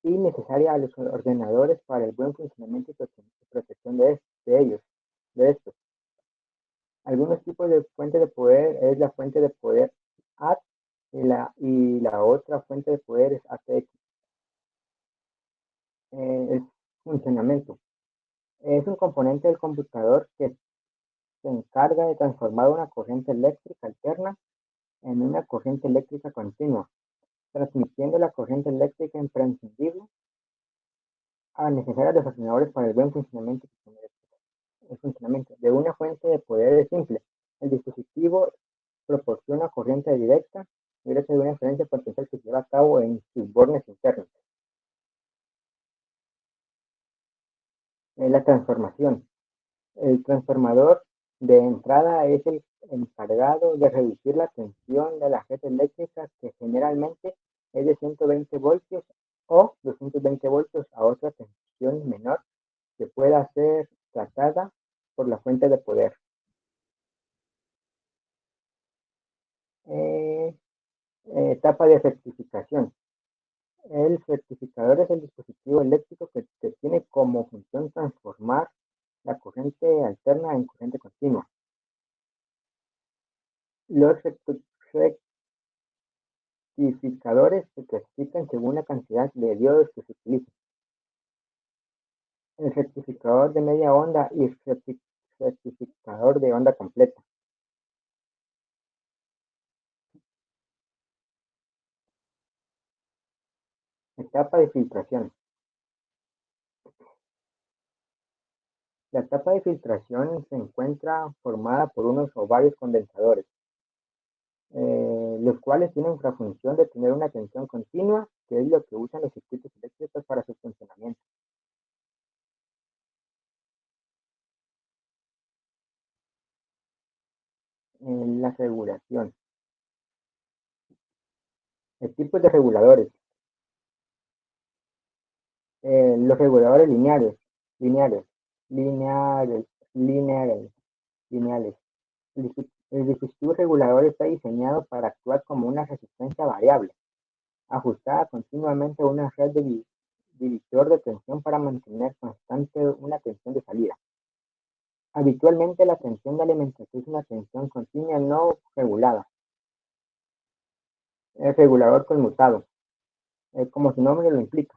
y necesaria a los ordenadores para el buen funcionamiento y protección de estos. Algunos tipos de fuente de poder es la fuente de poder AT y la otra fuente de poder es ATX. El funcionamiento es un componente del computador que se encarga de transformar una corriente eléctrica alterna en una corriente eléctrica continua, transmitiendo la corriente eléctrica imprescindible necesaria a los ordenadores para el buen funcionamiento. El funcionamiento de una fuente de poder es simple. El dispositivo proporciona corriente directa de una diferencia potencial que se lleva a cabo en sus bornes internos. La transformación. El transformador de entrada es el encargado de reducir la tensión de la red eléctrica, que generalmente es de 120 voltios o 220 voltios, a otra tensión menor que pueda ser tratada por la fuente de poder. Etapa de rectificación. El rectificador es el dispositivo eléctrico que tiene como función transformar la corriente alterna en corriente continua. Los rectificadores se clasifican según la cantidad de diodos que se utilicen. El rectificador de media onda y el rectificador de onda completa. Etapa de filtración. La etapa de filtración se encuentra formada por unos o varios condensadores, los cuales tienen la función de tener una tensión continua, que es lo que usan los circuitos eléctricos para su funcionamiento. La regulación. El tipo de reguladores. Los reguladores lineales. El dispositivo regulador está diseñado para actuar como una resistencia variable, ajustada continuamente a una red de divisor de tensión para mantener constante una tensión de salida. Habitualmente la tensión de alimentación es una tensión continua no regulada. El regulador conmutado, como su nombre lo implica.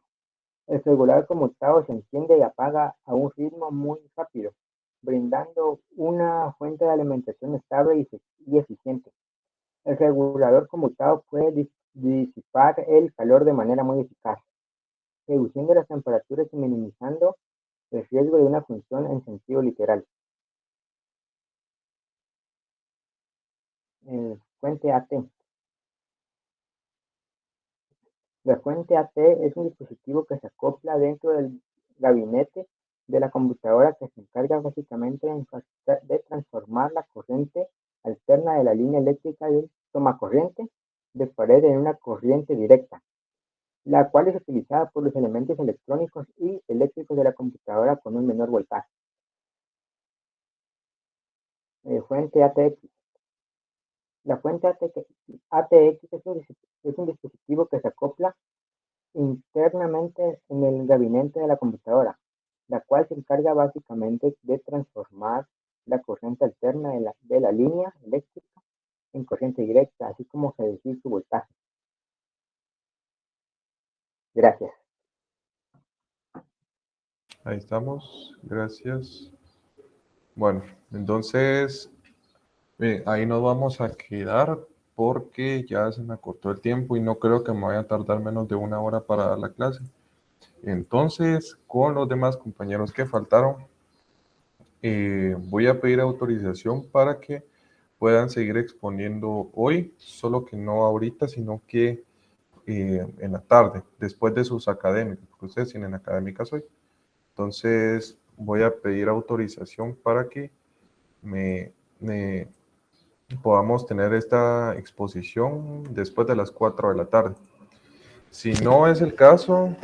El regulador conmutado se enciende y apaga a un ritmo muy rápido, brindando una fuente de alimentación estable y eficiente. El regulador conmutado puede disipar el calor de manera muy eficaz, reduciendo las temperaturas y minimizando el riesgo de una función en sentido literal. fuente AT. La fuente AT es un dispositivo que se acopla dentro del gabinete de la computadora que se encarga básicamente de transformar la corriente alterna de la línea eléctrica de un tomacorriente de pared en una corriente directa, la cual es utilizada por los elementos electrónicos y eléctricos de la computadora con un menor voltaje. Fuente ATX. La fuente ATX es un dispositivo que se acopla internamente en el gabinete de la computadora, la cual se encarga básicamente de transformar la corriente alterna de la línea eléctrica en corriente directa, así como reducir su voltaje. Gracias. Ahí estamos, gracias. Bueno, entonces ahí nos vamos a quedar porque ya se me acortó el tiempo y no creo que me vaya a tardar menos de 1 hora para dar la clase. Entonces, con los demás compañeros que faltaron, voy a pedir autorización para que puedan seguir exponiendo hoy, solo que no ahorita, sino que en la tarde, después de sus académicas, porque ustedes tienen académicas hoy. Entonces, voy a pedir autorización para que podamos tener esta exposición después de las 4 de la tarde. Si no es el caso,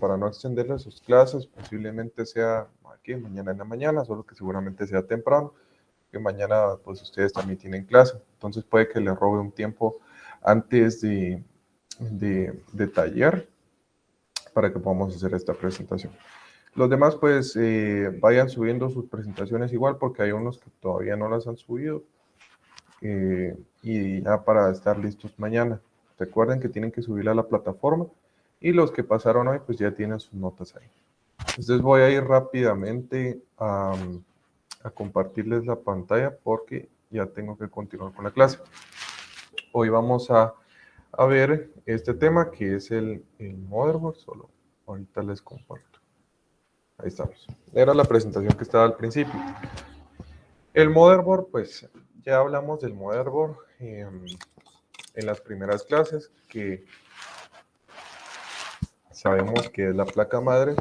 para no extenderle sus clases, posiblemente sea aquí mañana en la mañana, solo que seguramente sea temprano, que mañana pues ustedes también tienen clase, entonces puede que les robe un tiempo antes de taller para que podamos hacer esta presentación. Los demás pues vayan subiendo sus presentaciones igual porque hay unos que todavía no las han subido y ya para estar listos mañana. Recuerden que tienen que subirla a la plataforma y los que pasaron hoy pues ya tienen sus notas ahí. Entonces voy a ir rápidamente a compartirles la pantalla porque ya tengo que continuar con la clase. Hoy vamos a ver este tema que es el motherboard, solo ahorita les comparto. Ahí estamos. Era la presentación que estaba al principio. El motherboard, pues ya hablamos del motherboard en las primeras clases, que sabemos que es la placa madre.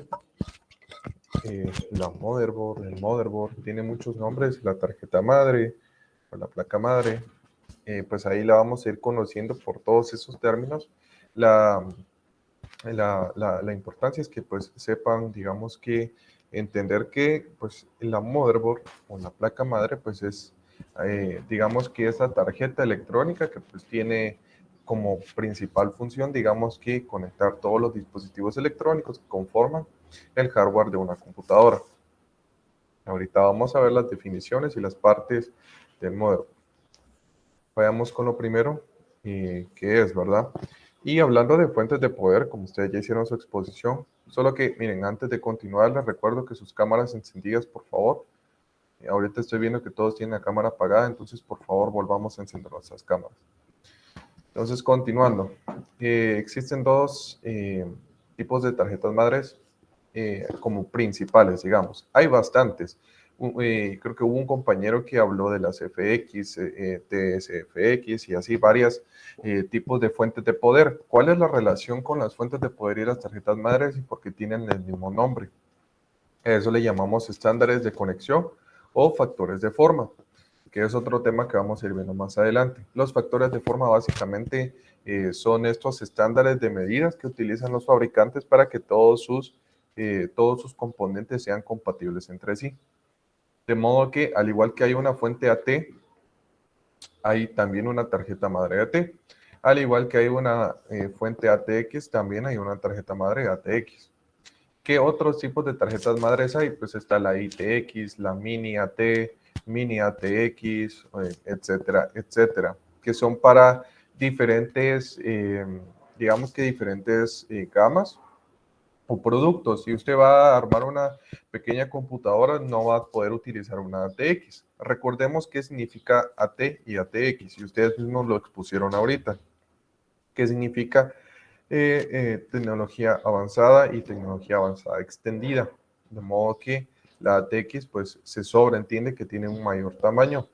La motherboard, el motherboard tiene muchos nombres, la tarjeta madre o la placa madre. Pues ahí la vamos a ir conociendo por todos esos términos. La importancia es que pues sepan, digamos que entender que pues la motherboard o la placa madre pues es, digamos que esa tarjeta electrónica que pues tiene como principal función, digamos que conectar todos los dispositivos electrónicos que conforman el hardware de una computadora. Ahorita vamos a ver las definiciones y las partes del motherboard. Vayamos con lo primero, que es, ¿verdad? Y hablando de fuentes de poder, como ustedes ya hicieron su exposición, solo que, miren, antes de continuar, les recuerdo que sus cámaras encendidas, por favor. Ahorita estoy viendo que todos tienen la cámara apagada, entonces, por favor, volvamos a encender nuestras cámaras. Entonces, continuando. Existen dos tipos de tarjetas madres como principales, digamos. Hay bastantes. Creo que hubo un compañero que habló de las FX, TSFX y así varios tipos de fuentes de poder. ¿Cuál es la relación con las fuentes de poder y las tarjetas madres y por qué tienen el mismo nombre? Eso le llamamos estándares de conexión o factores de forma, que es otro tema que vamos a ir viendo más adelante. Los factores de forma básicamente son estos estándares de medidas que utilizan los fabricantes para que todos sus componentes sean compatibles entre sí. De modo que, al igual que hay una fuente AT, hay también una tarjeta madre AT. Al igual que hay una fuente ATX, también hay una tarjeta madre ATX. ¿Qué otros tipos de tarjetas madres hay? Pues está la ITX, la Mini AT, Mini ATX, etcétera, etcétera, que son para diferentes, digamos que diferentes gamas o productos. Si usted va a armar una pequeña computadora, no va a poder utilizar una ATX. Recordemos qué significa AT y ATX, y ustedes mismos lo expusieron ahorita. ¿Qué significa tecnología avanzada y tecnología avanzada extendida? De modo que la ATX pues se sobreentiende que tiene un mayor tamaño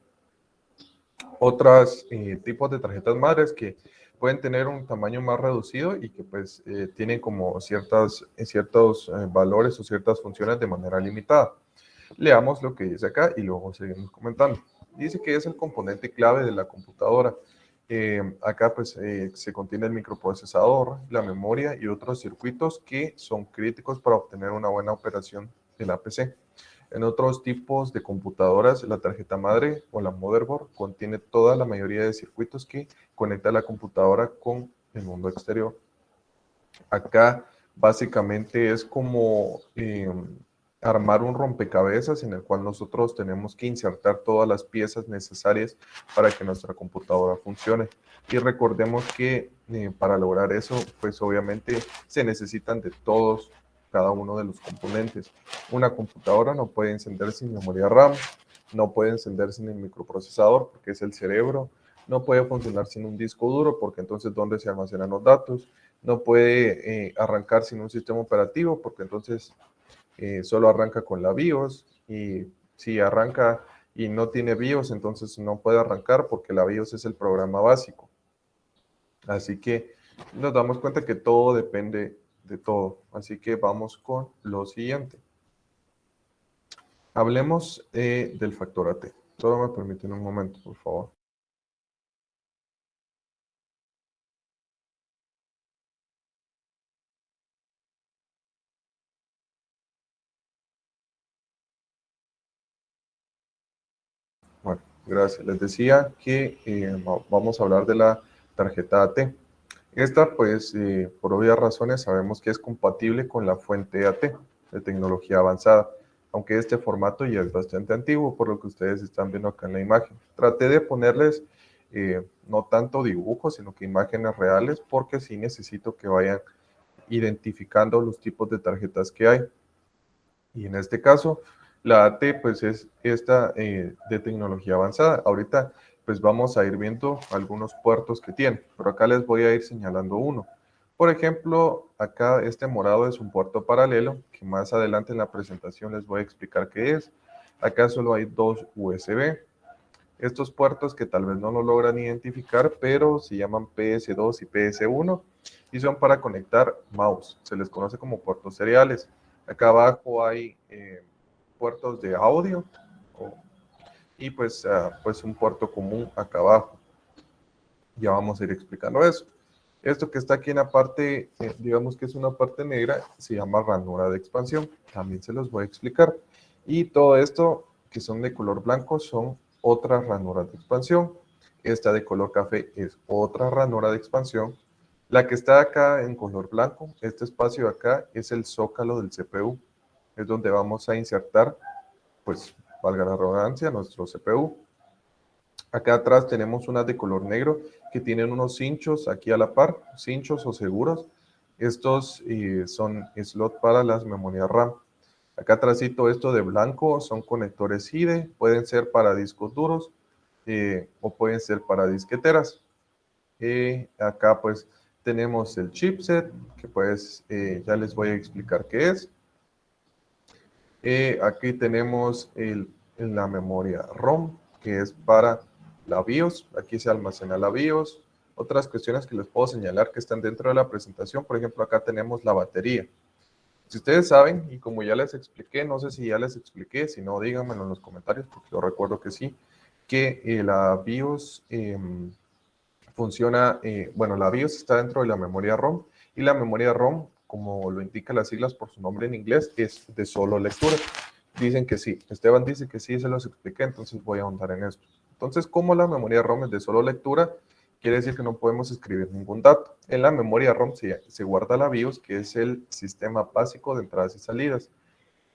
Otros tipos de tarjetas madres que pueden tener un tamaño más reducido y que pues tienen como ciertos valores o ciertas funciones de manera limitada. Leamos lo que dice acá y luego seguimos comentando. Dice que es el componente clave de la computadora. Acá pues se contiene el microprocesador, la memoria y otros circuitos que son críticos para obtener una buena operación de la PC. En otros tipos de computadoras, la tarjeta madre o la motherboard contiene toda la mayoría de circuitos que conecta la computadora con el mundo exterior. Acá básicamente es como armar un rompecabezas en el cual nosotros tenemos que insertar todas las piezas necesarias para que nuestra computadora funcione. Y recordemos que para lograr eso, pues obviamente se necesitan de todos, cada uno de los componentes. Una computadora no puede encender sin memoria RAM, no puede encender sin el microprocesador porque es el cerebro, no puede funcionar sin un disco duro porque entonces ¿dónde se almacenan los datos? No puede arrancar sin un sistema operativo porque entonces solo arranca con la BIOS, y si arranca y no tiene BIOS, entonces no puede arrancar porque la BIOS es el programa básico. Así que nos damos cuenta que todo depende de todo. Así que vamos con lo siguiente. Hablemos del factor AT. Solo me permiten un momento, por favor. Bueno, gracias. Les decía que vamos a hablar de la tarjeta AT. Esta, pues, por obvias razones, sabemos que es compatible con la fuente AT de tecnología avanzada, aunque este formato ya es bastante antiguo, por lo que ustedes están viendo acá en la imagen. Traté de ponerles no tanto dibujos, sino que imágenes reales, porque sí necesito que vayan identificando los tipos de tarjetas que hay. Y en este caso, la AT pues es esta de tecnología avanzada. Ahorita pues vamos a ir viendo algunos puertos que tiene, pero acá les voy a ir señalando uno. Por ejemplo, acá este morado es un puerto paralelo, que más adelante en la presentación les voy a explicar qué es. Acá solo hay dos USB. Estos puertos que tal vez no lo logran identificar, pero se llaman PS2 y PS1 y son para conectar mouse. Se les conoce como puertos seriales. Acá abajo hay puertos de audio y pues un puerto común acá abajo. Ya vamos a ir explicando eso. Esto que está aquí en la parte, digamos que es una parte negra, se llama ranura de expansión. También se los voy a explicar. Y todo esto que son de color blanco son otras ranuras de expansión. Esta de color café es otra ranura de expansión. La que está acá en color blanco, este espacio de acá, es el zócalo del CPU. Es donde vamos a insertar, pues, valga la redundancia, nuestro CPU. Acá atrás tenemos unas de color negro que tienen unos cinchos aquí a la par, cinchos o seguros. Estos son slot para las memorias RAM. Acá atrásito esto de blanco son conectores IDE, pueden ser para discos duros o pueden ser para disqueteras. Acá pues tenemos el chipset, que pues ya les voy a explicar qué es. Aquí tenemos la memoria ROM, que es para la BIOS. Aquí se almacena la BIOS. Otras cuestiones que les puedo señalar que están dentro de la presentación, por ejemplo, acá tenemos la batería. Si ustedes saben, y como ya les expliqué, no sé si ya les expliqué, si no, díganmelo en los comentarios, porque yo recuerdo que sí, que la BIOS funciona, bueno, la BIOS está dentro de la memoria ROM, y la memoria ROM, como lo indican las siglas por su nombre en inglés, es de solo lectura. Dicen que sí, Esteban dice que sí, se los expliqué, entonces voy a ahondar en esto. Entonces, como la memoria ROM es de solo lectura, quiere decir que no podemos escribir ningún dato. En la memoria ROM se guarda la BIOS, que es el sistema básico de entradas y salidas.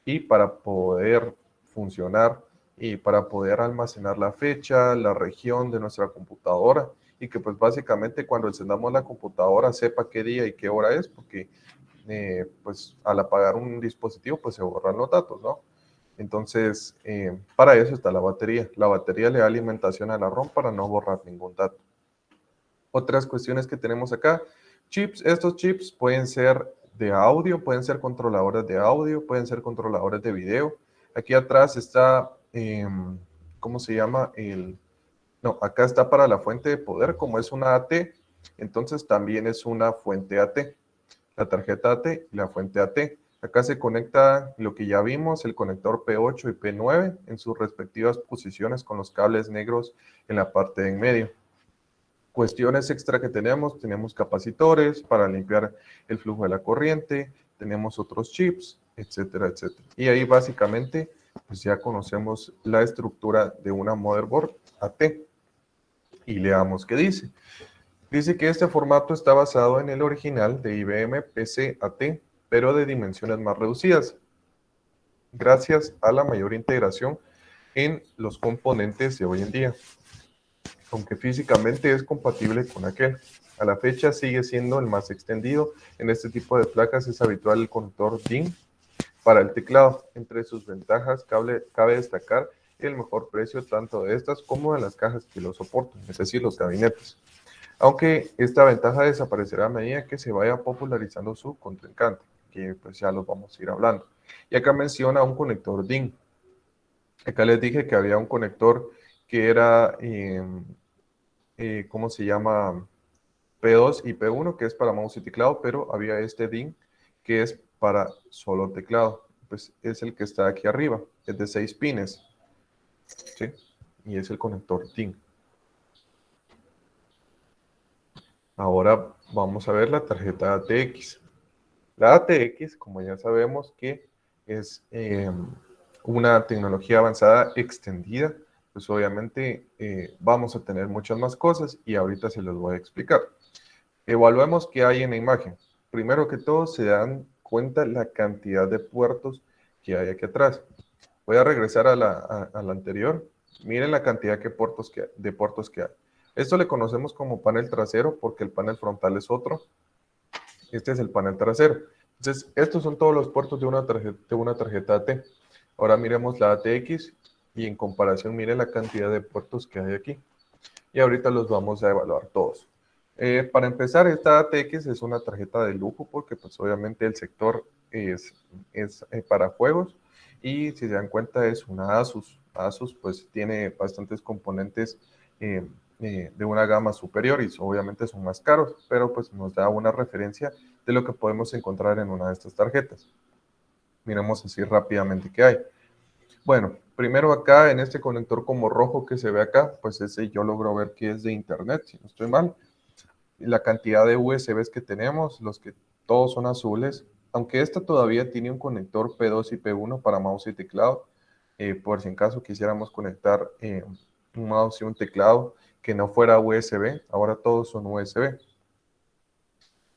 Y para poder funcionar y para poder almacenar la fecha, la región de nuestra computadora, y que pues básicamente cuando encendamos la computadora sepa qué día y qué hora es, porque pues al apagar un dispositivo pues se borran los datos, ¿no? Entonces, para eso está la batería. La batería le da alimentación a la ROM para no borrar ningún dato. Otras cuestiones que tenemos acá, chips. Estos chips pueden ser de audio, pueden ser controladores de audio, pueden ser controladores de video. Aquí atrás está, ¿cómo se llama? No, acá está para la fuente de poder, como es una AT, entonces también es una fuente AT. La tarjeta AT y la fuente AT. Acá se conecta lo que ya vimos, el conector P8 y P9 en sus respectivas posiciones con los cables negros en la parte de en medio. Cuestiones extra que tenemos capacitores para limpiar el flujo de la corriente, tenemos otros chips, etcétera, etcétera. Y ahí básicamente pues ya conocemos la estructura de una motherboard AT. Y leamos qué dice. Dice que este formato está basado en el original de IBM PC AT, pero de dimensiones más reducidas, gracias a la mayor integración en los componentes de hoy en día, aunque físicamente es compatible con aquel. A la fecha sigue siendo el más extendido. En este tipo de placas es habitual el conector DIN para el teclado. Entre sus ventajas cabe destacar el mejor precio tanto de estas como de las cajas que lo soportan, es decir, los gabinetes. Aunque esta ventaja desaparecerá a medida que se vaya popularizando su contrincante, que pues ya los vamos a ir hablando. Y acá menciona un conector DIN. Acá les dije que había un conector que era, ¿cómo se llama? P2 y P1, que es para mouse y teclado, pero había este DIN que es para solo teclado. Pues es el que está aquí arriba, es de 6 pines, ¿sí? Y es el conector DIN. Ahora vamos a ver la tarjeta ATX. La ATX, como ya sabemos que es una tecnología avanzada extendida, pues obviamente vamos a tener muchas más cosas y ahorita se los voy a explicar. Evaluemos qué hay en la imagen. Primero que todo se dan cuenta la cantidad de puertos que hay aquí atrás. Voy a regresar a la anterior. Miren la cantidad de puertos que hay. Esto le conocemos como panel trasero porque el panel frontal es otro. Este es el panel trasero. Entonces, estos son todos los puertos de una tarjeta AT. Ahora miremos la ATX y en comparación miren la cantidad de puertos que hay aquí. Y ahorita los vamos a evaluar todos. Para empezar, esta ATX es una tarjeta de lujo porque pues obviamente el sector es para juegos y si se dan cuenta es una Asus. Asus pues tiene bastantes componentes de una gama superior y obviamente son más caros, pero pues nos da una referencia de lo que podemos encontrar en una de estas tarjetas. Miremos así rápidamente qué hay. Bueno, primero acá en este conector como rojo que se ve acá, pues ese yo logro ver que es de internet, si no estoy mal. La cantidad de USBs que tenemos, los que todos son azules, aunque esta todavía tiene un conector P2 y P1 para mouse y teclado, por si en caso quisiéramos conectar un mouse y un teclado que no fuera USB, ahora todos son USB.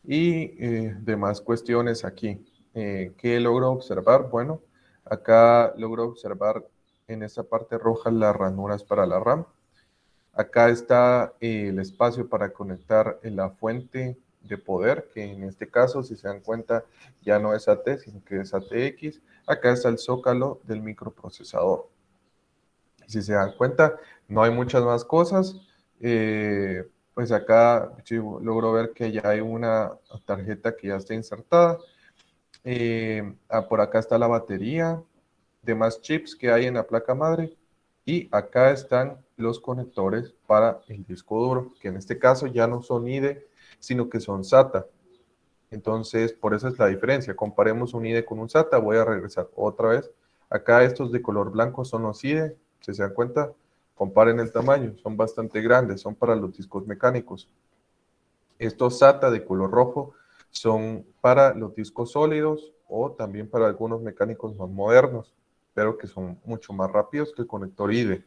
Y demás cuestiones aquí. ¿Qué logro observar? Bueno, acá logro observar en esta parte roja las ranuras para la RAM. Acá está el espacio para conectar la fuente de poder, que en este caso, si se dan cuenta, ya no es AT, sino que es ATX. Acá está el zócalo del microprocesador. Si se dan cuenta, no hay muchas más cosas. Pues acá sí, logro ver que ya hay una tarjeta que ya está insertada. Por acá está la batería, demás chips que hay en la placa madre. Y acá están los conectores para el disco duro, que en este caso ya no son IDE, sino que son SATA. Entonces, por eso es la diferencia. Comparemos un IDE con un SATA. Voy a regresar otra vez. Acá estos de color blanco son los IDE. Si se dan cuenta, comparen el tamaño. Son bastante grandes. Son para los discos mecánicos. Estos SATA de color rojo son para los discos sólidos o también para algunos mecánicos más modernos, pero que son mucho más rápidos que el conector IDE.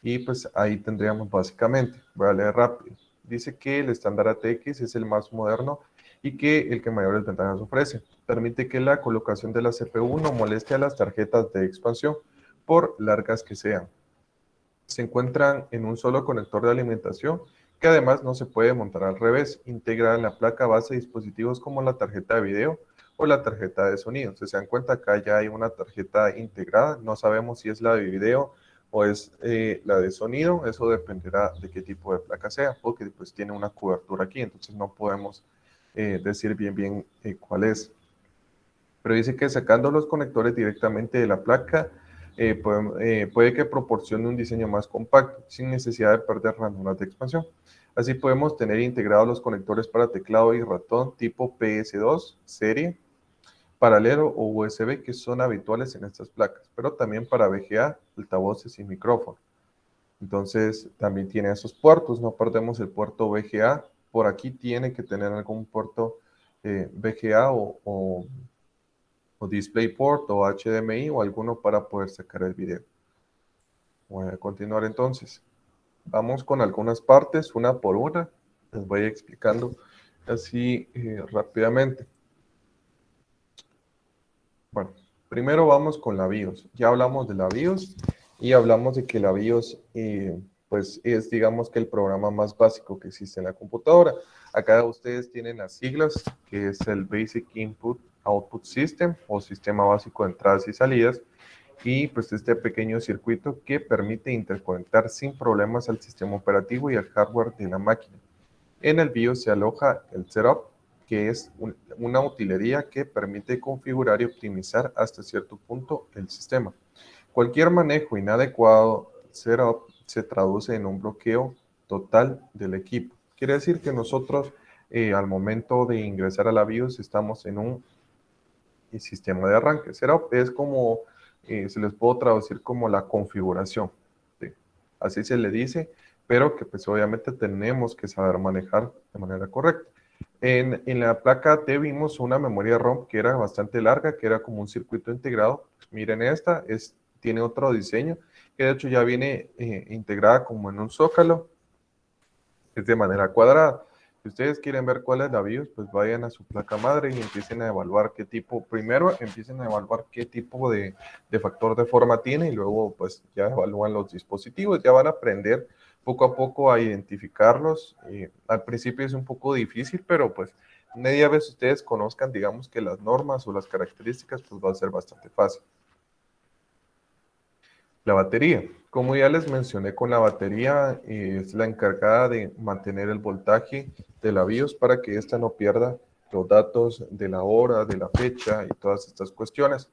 Y pues ahí tendríamos básicamente, voy a leer rápido. Dice que el estándar ATX es el más moderno y que el que mayores ventajas ofrece. Permite que la colocación de la CPU no moleste a las tarjetas de expansión, por largas que sean. Se encuentran en un solo conector de alimentación que además no se puede montar al revés. Integra en la placa base dispositivos como la tarjeta de video o la tarjeta de sonido. Si se dan cuenta, acá ya hay una tarjeta integrada. No sabemos si es la de video o es la de sonido. Eso dependerá de qué tipo de placa sea, porque pues tiene una cobertura aquí, entonces no podemos decir bien cuál es. Pero dice que sacando los conectores directamente de la placa, puede que proporcione un diseño más compacto, sin necesidad de perder ranuras de expansión. Así podemos tener integrados los conectores para teclado y ratón tipo PS2, serie, paralelo o USB, que son habituales en estas placas, pero también para VGA, altavoces y micrófono. Entonces también tiene esos puertos, no perdemos el puerto VGA. Por aquí tiene que tener algún puerto VGA o DisplayPort o HDMI o alguno para poder sacar el video. Voy a continuar entonces. Vamos con algunas partes, una por una. Les voy explicando así rápidamente. Bueno, primero vamos con la BIOS. Ya hablamos de la BIOS y hablamos de que la BIOS pues es, digamos, que el programa más básico que existe en la computadora. Acá ustedes tienen las siglas, que es el Basic Input Output System o Sistema Básico de Entradas y Salidas, y pues este pequeño circuito que permite interconectar sin problemas al sistema operativo y al hardware de la máquina. En el BIOS se aloja el setup, que es una utilería que permite configurar y optimizar hasta cierto punto el sistema. Cualquier manejo inadecuado setup se traduce en un bloqueo total del equipo. Quiere decir que nosotros al momento de ingresar a la BIOS estamos en un sistema de arranque. Setup es como, se les puedo traducir como la configuración, ¿sí? Así se le dice, pero que pues obviamente tenemos que saber manejar de manera correcta. En la placa T vimos una memoria ROM que era bastante larga, que era como un circuito integrado. Miren, esta tiene otro diseño, que de hecho ya viene integrada como en un zócalo, es de manera cuadrada. Si ustedes quieren ver cuál es la BIOS, pues vayan a su placa madre y empiecen a evaluar qué tipo, primero empiecen a evaluar qué tipo de factor de forma tiene y luego pues ya evalúan los dispositivos, ya van a aprender poco a poco a identificarlos. Al principio es un poco difícil, pero pues media vez ustedes conozcan, digamos, que las normas o las características, pues va a ser bastante fácil. La batería. Como ya les mencioné, con la batería es la encargada de mantener el voltaje de la BIOS para que ésta no pierda los datos de la hora, de la fecha y todas estas cuestiones.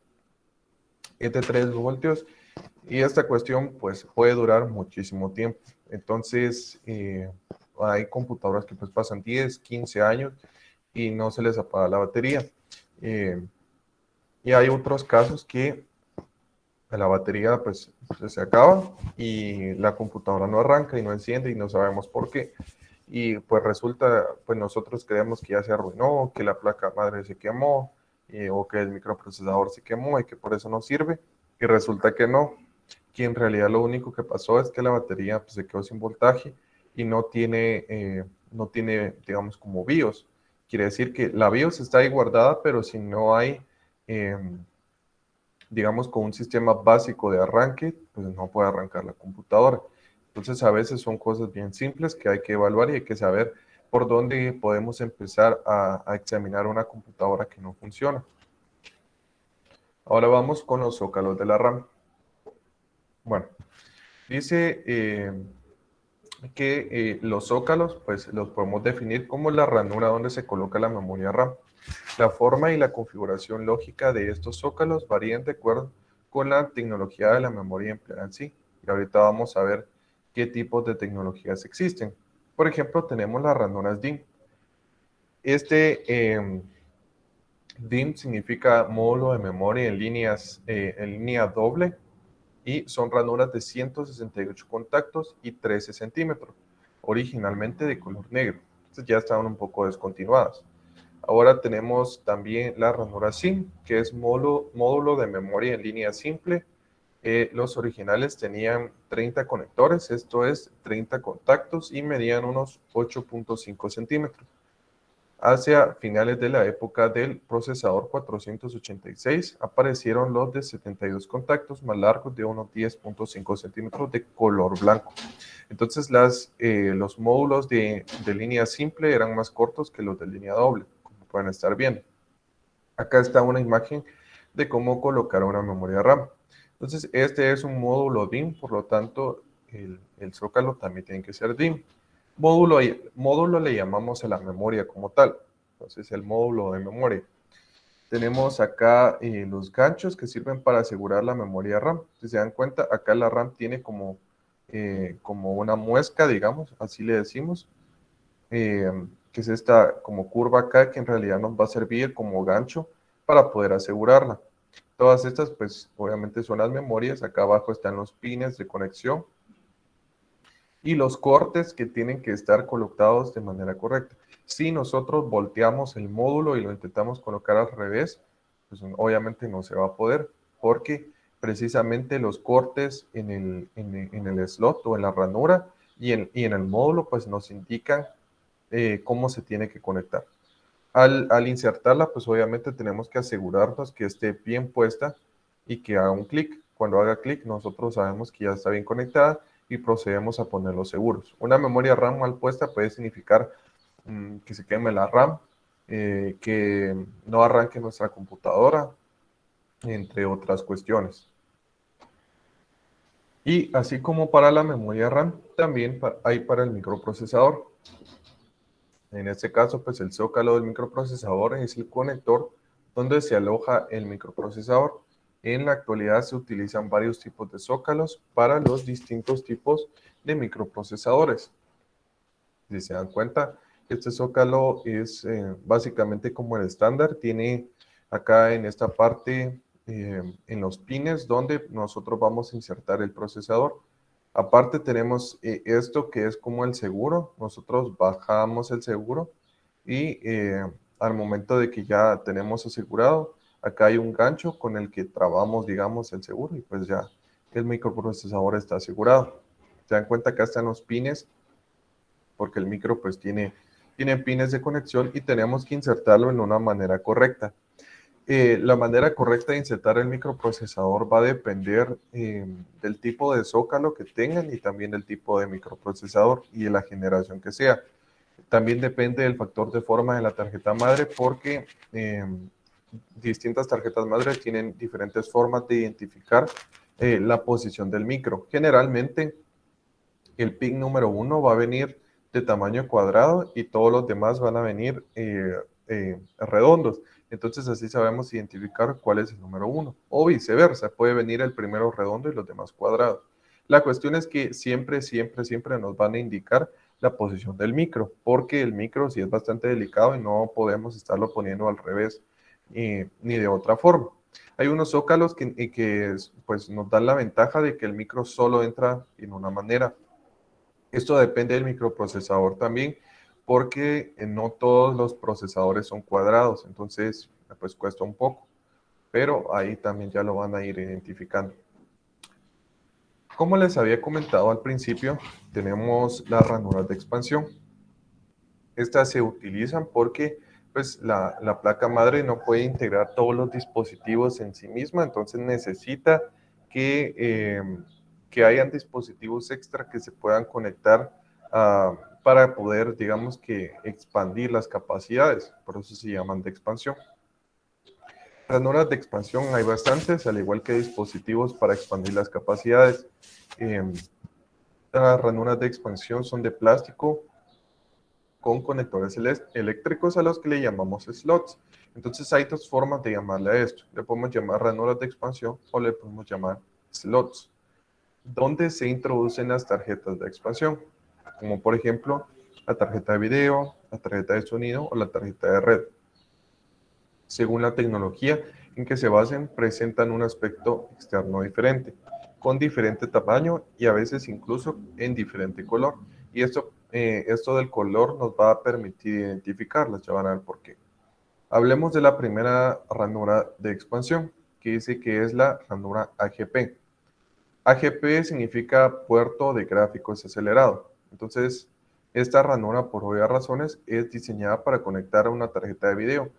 Es de 3 voltios y esta cuestión pues puede durar muchísimo tiempo. Entonces hay computadoras que pues pasan 10, 15 años y no se les apaga la batería. Y hay otros casos que la batería pues se acaba y la computadora no arranca y no enciende y no sabemos por qué. Y pues resulta, pues nosotros creemos que ya se arruinó, que la placa madre se quemó o que el microprocesador se quemó y que por eso no sirve. Y resulta que no, que en realidad lo único que pasó es que la batería pues, se quedó sin voltaje y no tiene, digamos, como BIOS. Quiere decir que la BIOS está ahí guardada, pero si no hay digamos, con un sistema básico de arranque, pues no puede arrancar la computadora. Entonces, a veces son cosas bien simples que hay que evaluar y hay que saber por dónde podemos empezar a examinar una computadora que no funciona. Ahora vamos con los zócalos de la RAM. Bueno, dice que los zócalos, pues los podemos definir como la ranura donde se coloca la memoria RAM. La forma y la configuración lógica de estos zócalos varían de acuerdo con la tecnología de la memoria empleada en sí. Y ahorita vamos a ver qué tipos de tecnologías existen. Por ejemplo, tenemos las ranuras DIMM. DIMM significa módulo de memoria en línea doble y son ranuras de 168 contactos y 13 centímetros, originalmente de color negro. Entonces ya estaban un poco descontinuadas. Ahora tenemos también la ranura SIM, que es módulo de memoria en línea simple. Los originales tenían 30 conectores, esto es 30 contactos y medían unos 8.5 centímetros. Hacia finales de la época del procesador 486 aparecieron los de 72 contactos más largos de unos 10.5 centímetros de color blanco. Entonces los módulos de línea simple eran más cortos que los de línea doble, como pueden estar viendo. Acá está una imagen de cómo colocar una memoria RAM. Entonces este es un módulo DIMM, por lo tanto el zócalo también tiene que ser DIMM. Módulo le llamamos a la memoria como tal. Entonces el módulo de memoria. Tenemos acá los ganchos que sirven para asegurar la memoria RAM. Si se dan cuenta, acá la RAM tiene como una muesca, digamos, así le decimos, que es esta como curva acá, que en realidad nos va a servir como gancho para poder asegurarla. Todas estas, pues, obviamente son las memorias. Acá abajo están los pines de conexión y los cortes que tienen que estar colocados de manera correcta. Si nosotros volteamos el módulo y lo intentamos colocar al revés, pues obviamente no se va a poder, porque precisamente los cortes en el slot o en la ranura y en el módulo, pues nos indican cómo se tiene que conectar. Al insertarla, pues obviamente tenemos que asegurarnos que esté bien puesta y que haga un clic. Cuando haga clic, nosotros sabemos que ya está bien conectada y procedemos a poner los seguros. Una memoria RAM mal puesta puede significar que se queme la RAM, que no arranque nuestra computadora, entre otras cuestiones. Y así como para la memoria RAM, también hay para el microprocesador. En este caso, pues el zócalo del microprocesador es el conector donde se aloja el microprocesador. En la actualidad se utilizan varios tipos de zócalos para los distintos tipos de microprocesadores. Si se dan cuenta, este zócalo es básicamente como el estándar. Tiene acá en esta parte, en los pines, donde nosotros vamos a insertar el procesador. Aparte tenemos esto que es como el seguro. Nosotros bajamos el seguro y al momento de que ya tenemos asegurado, acá hay un gancho con el que trabamos, digamos, el seguro y pues ya el microprocesador está asegurado. Se dan cuenta que acá están los pines, porque el micro pues tiene pines de conexión y tenemos que insertarlo en una manera correcta. La manera correcta de insertar el microprocesador va a depender del tipo de zócalo que tengan y también del tipo de microprocesador y de la generación que sea. También depende del factor de forma de la tarjeta madre, porque distintas tarjetas madres tienen diferentes formas de identificar la posición del micro. Generalmente el pin número 1 va a venir de tamaño cuadrado y todos los demás van a venir redondos. Entonces así sabemos identificar cuál es el número 1. O viceversa, puede venir el primero redondo y los demás cuadrados. La cuestión es que siempre nos van a indicar la posición del micro, porque el micro sí es bastante delicado y no podemos estarlo poniendo al revés ni de otra forma. Hay unos zócalos que pues, nos dan la ventaja de que el micro solo entra en una manera. Esto depende del microprocesador también, porque no todos los procesadores son cuadrados, entonces pues cuesta un poco, pero ahí también ya lo van a ir identificando. Como les había comentado al principio, tenemos las ranuras de expansión. Estas se utilizan porque pues, la placa madre no puede integrar todos los dispositivos en sí misma, entonces necesita que hayan dispositivos extra que se puedan conectar para poder, digamos que, expandir las capacidades. Por eso se llaman de expansión. Ranuras de expansión hay bastantes, al igual que dispositivos para expandir las capacidades. Las ranuras de expansión son de plástico con conectores eléctricos a los que le llamamos slots. Entonces hay dos formas de llamarle a esto. Le podemos llamar ranuras de expansión o le podemos llamar slots, donde se introducen las tarjetas de expansión, como por ejemplo la tarjeta de video, la tarjeta de sonido o la tarjeta de red. Según la tecnología en que se basen, presentan un aspecto externo diferente, con diferente tamaño y a veces incluso en diferente color. Y esto del color nos va a permitir identificarlas, ya van a ver por qué. Hablemos de la primera ranura de expansión, que dice que es la ranura AGP. AGP significa puerto de gráficos acelerado. Entonces, esta ranura, por obvias razones, es diseñada para conectar a una tarjeta de video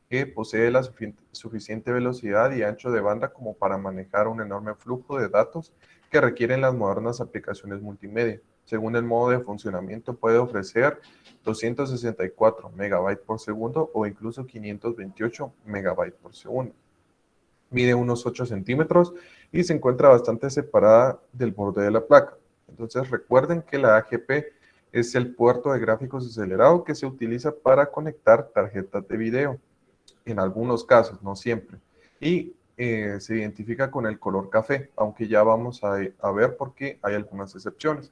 que posee la suficiente velocidad y ancho de banda como para manejar un enorme flujo de datos que requieren las modernas aplicaciones multimedia. Según el modo de funcionamiento, puede ofrecer 264 megabytes por segundo o incluso 528 megabytes por segundo. Mide unos 8 centímetros y se encuentra bastante separada del borde de la placa. Entonces recuerden que la AGP es el puerto de gráficos acelerado que se utiliza para conectar tarjetas de video. en algunos casos, no siempre. Y se identifica con el color café, aunque ya vamos a ver por qué hay algunas excepciones.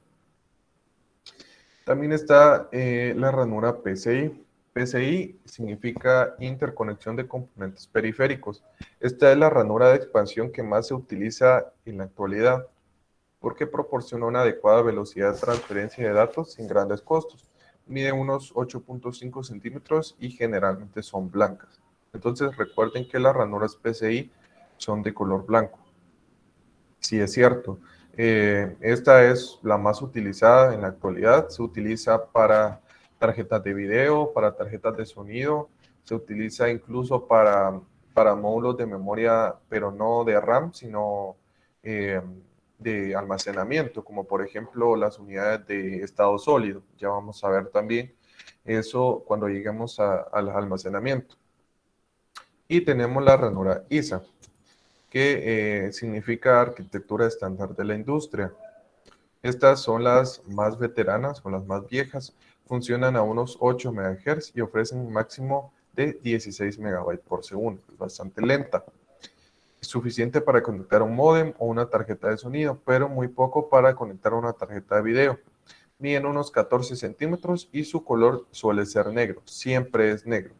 También está la ranura PCI. PCI significa interconexión de componentes periféricos. Esta es la ranura de expansión que más se utiliza en la actualidad porque proporciona una adecuada velocidad de transferencia de datos sin grandes costos. Mide unos 8.5 centímetros y generalmente son blancas. Entonces recuerden que las ranuras PCI son de color blanco. Sí, es cierto. Esta es la más utilizada en la actualidad. Se utiliza para tarjetas de video, para tarjetas de sonido. Se utiliza incluso para módulos de memoria, pero no de RAM, sino de almacenamiento, como por ejemplo las unidades de estado sólido. Ya vamos a ver también eso cuando lleguemos al almacenamiento. Y tenemos la ranura ISA, que significa Arquitectura Estándar de la Industria. Estas son las más veteranas o las más viejas, funcionan a unos 8 MHz y ofrecen un máximo de 16 MB por segundo, es bastante lenta. Es suficiente para conectar un módem o una tarjeta de sonido, pero muy poco para conectar una tarjeta de video. Miden unos 14 centímetros y su color suele ser negro, siempre es negro.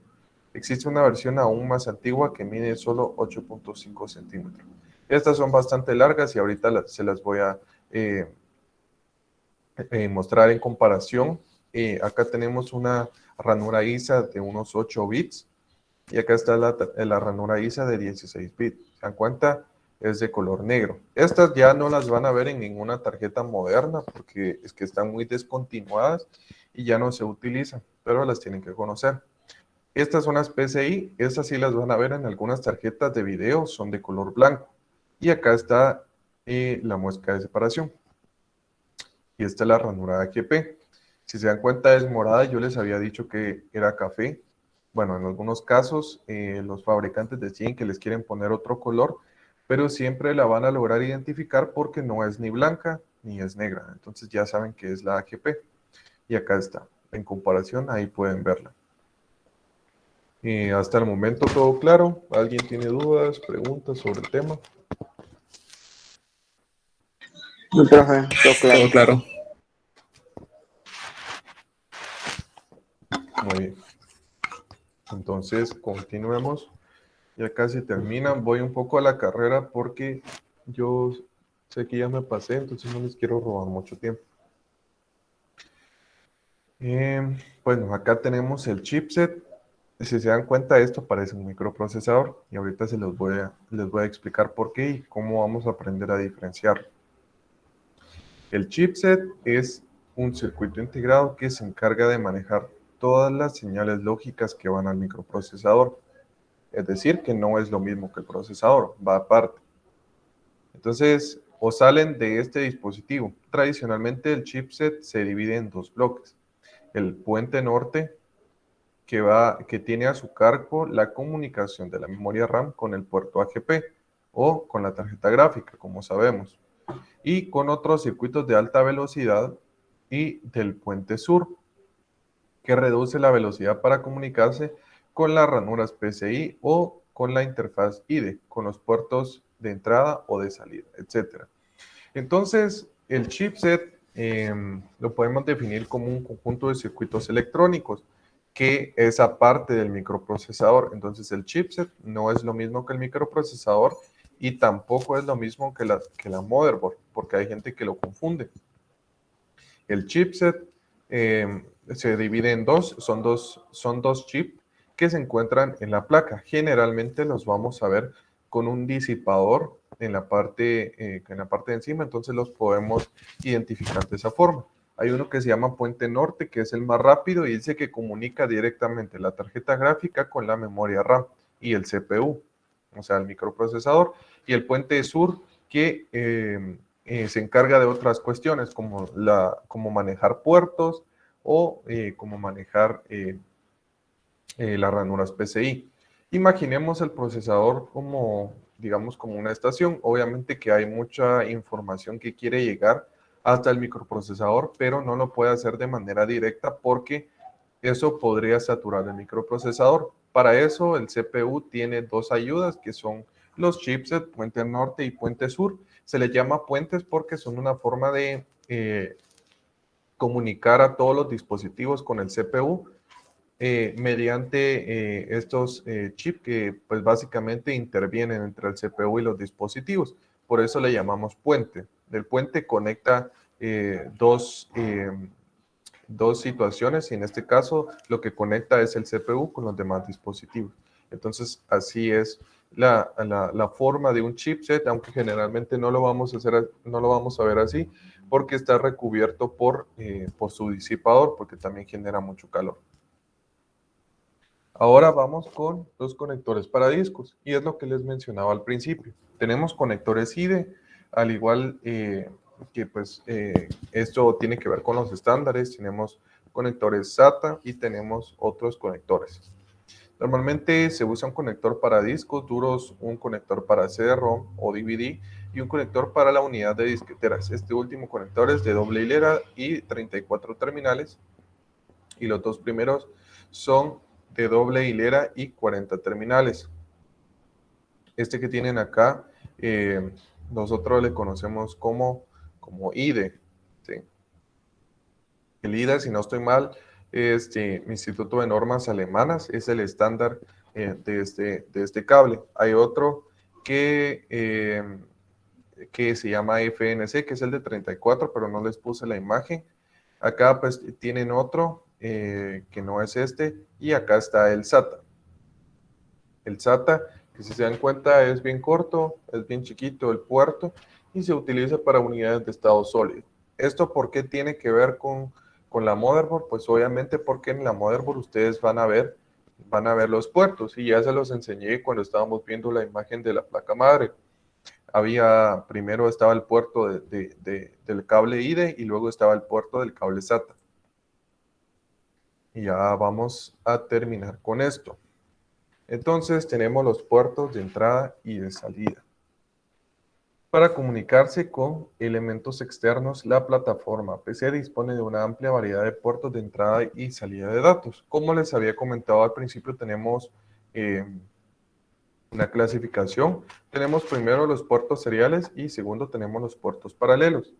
Existe una versión aún más antigua que mide solo 8.5 centímetros. Estas son bastante largas y ahorita se las voy a mostrar en comparación. Acá tenemos una ranura ISA de unos 8 bits y acá está la ranura ISA de 16 bits. ¿Se dan cuenta? Es de color negro. Estas ya no las van a ver en ninguna tarjeta moderna porque es que están muy descontinuadas y ya no se utilizan, pero las tienen que conocer. Estas son las PCI, estas sí las van a ver en algunas tarjetas de video, son de color blanco. Y acá está la muesca de separación. Y esta es la ranura HP. Si se dan cuenta es morada, yo les había dicho que era café. Bueno, en algunos casos los fabricantes deciden que les quieren poner otro color, pero siempre la van a lograr identificar porque no es ni blanca ni es negra. Entonces ya saben que es la HP. Y acá está, en comparación, ahí pueden verla. Hasta el momento todo claro. ¿Alguien tiene dudas, preguntas sobre el tema? No, profe, todo claro. Todo claro. Muy bien. Entonces, continuemos. Ya casi terminan. Voy un poco a la carrera porque yo sé que ya me pasé, entonces no les quiero robar mucho tiempo. Bueno, acá tenemos el chipset. Si se dan cuenta, esto parece un microprocesador y ahorita les voy a explicar por qué y cómo vamos a aprender a diferenciarlo. El chipset es un circuito integrado que se encarga de manejar todas las señales lógicas que van al microprocesador. Es decir, que no es lo mismo que el procesador, va aparte. Entonces, o salen de este dispositivo. Tradicionalmente el chipset se divide en dos bloques. El puente norte, que tiene a su cargo la comunicación de la memoria RAM con el puerto AGP o con la tarjeta gráfica, como sabemos, y con otros circuitos de alta velocidad, y del puente sur, que reduce la velocidad para comunicarse con las ranuras PCI o con la interfaz IDE, con los puertos de entrada o de salida, etc. Entonces, el chipset lo podemos definir como un conjunto de circuitos electrónicos que es aparte del microprocesador. Entonces, el chipset no es lo mismo que el microprocesador y tampoco es lo mismo que la motherboard, porque hay gente que lo confunde. El chipset se divide en dos, son dos chips que se encuentran en la placa. Generalmente los vamos a ver con un disipador en la parte de encima, entonces los podemos identificar de esa forma. Hay uno que se llama puente norte, que es el más rápido y dice que comunica directamente la tarjeta gráfica con la memoria RAM y el CPU, o sea, el microprocesador, y el puente sur, que se encarga de otras cuestiones, como manejar puertos o como manejar las ranuras PCI. Imaginemos el procesador como, digamos, como una estación. Obviamente que hay mucha información que quiere llegar hasta el microprocesador, pero no lo puede hacer de manera directa porque eso podría saturar el microprocesador. Para eso el CPU tiene dos ayudas que son los chipsets puente norte y puente sur. Se les llama puentes porque son una forma de comunicar a todos los dispositivos con el CPU mediante estos chips que pues básicamente intervienen entre el CPU y los dispositivos. Por eso le llamamos puente. El puente conecta dos situaciones y en este caso lo que conecta es el CPU con los demás dispositivos. Entonces así es la forma de un chipset, aunque generalmente no lo vamos a ver así porque está recubierto por su disipador, porque también genera mucho calor. Ahora vamos con los conectores para discos y es lo que les mencionaba al principio. Tenemos conectores IDE, al igual que pues esto tiene que ver con los estándares. Tenemos conectores SATA y tenemos otros conectores. Normalmente se usa un conector para discos duros, un conector para CD-ROM o DVD y un conector para la unidad de disqueteras. Este último conector es de doble hilera y 34 terminales y los dos primeros son de doble hilera y 40 terminales. Este que tienen acá, nosotros le conocemos como IDE. ¿Sí? El IDE, si no estoy mal, es Instituto de Normas Alemanas, es el estándar de este cable. Hay otro que se llama FNC, que es el de 34, pero no les puse la imagen. Acá pues tienen otro que no es este, y acá está el SATA. El SATA, que si se dan cuenta es bien corto, es bien chiquito el puerto y se utiliza para unidades de estado sólido. ¿Esto por qué tiene que ver con la motherboard? Pues obviamente porque en la motherboard ustedes van a ver los puertos y ya se los enseñé cuando estábamos viendo la imagen de la placa madre. Primero estaba el puerto del cable IDE y luego estaba el puerto del cable SATA. Y ya vamos a terminar con esto. Entonces tenemos los puertos de entrada y de salida. Para comunicarse con elementos externos, la plataforma PC dispone de una amplia variedad de puertos de entrada y salida de datos. Como les había comentado al principio, tenemos una clasificación. Tenemos primero los puertos seriales y segundo tenemos los puertos paralelos.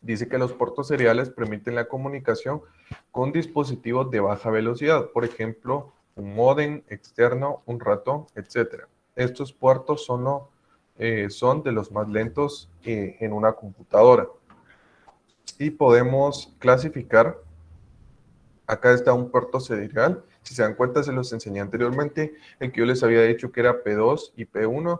Dice que los puertos seriales permiten la comunicación con dispositivos de baja velocidad, por ejemplo, un módem externo, un ratón, etc. Estos puertos son de los más lentos en una computadora. Y podemos clasificar, acá está un puerto serial, si se dan cuenta se los enseñé anteriormente, el que yo les había dicho que era P2 y P1.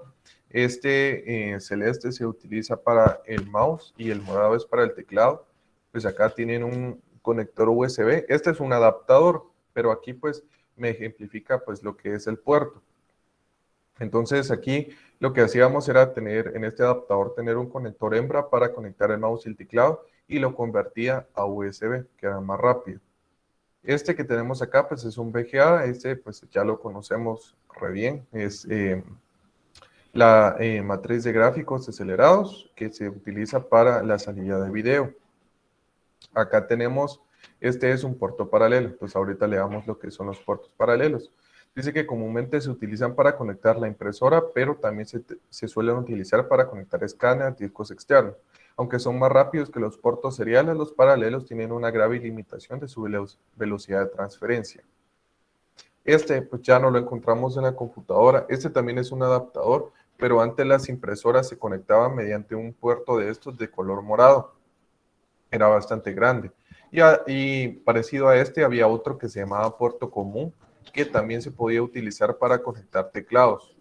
Este celeste se utiliza para el mouse y el morado es para el teclado. Pues acá tienen un conector USB. Este es un adaptador, pero aquí pues me ejemplifica pues lo que es el puerto. Entonces aquí lo que hacíamos era tener en este adaptador tener un conector hembra para conectar el mouse y el teclado y lo convertía a USB, que era más rápido. Este que tenemos acá pues es un VGA, este pues ya lo conocemos re bien, es la matriz de gráficos acelerados que se utiliza para la salida de video. Acá tenemos, este es un puerto paralelo, entonces ahorita le damos lo que son los puertos paralelos. Dice que comúnmente se utilizan para conectar la impresora, pero también se suelen utilizar para conectar escáneres, discos externos. Aunque son más rápidos que los puertos seriales, los paralelos tienen una grave limitación de su velocidad de transferencia. Este pues ya no lo encontramos en la computadora. Este también es un adaptador, pero antes las impresoras se conectaban mediante un puerto de estos de color morado. Era bastante grande. Y parecido a este había otro que se llamaba puerto común, que también se podía utilizar para conectar teclados.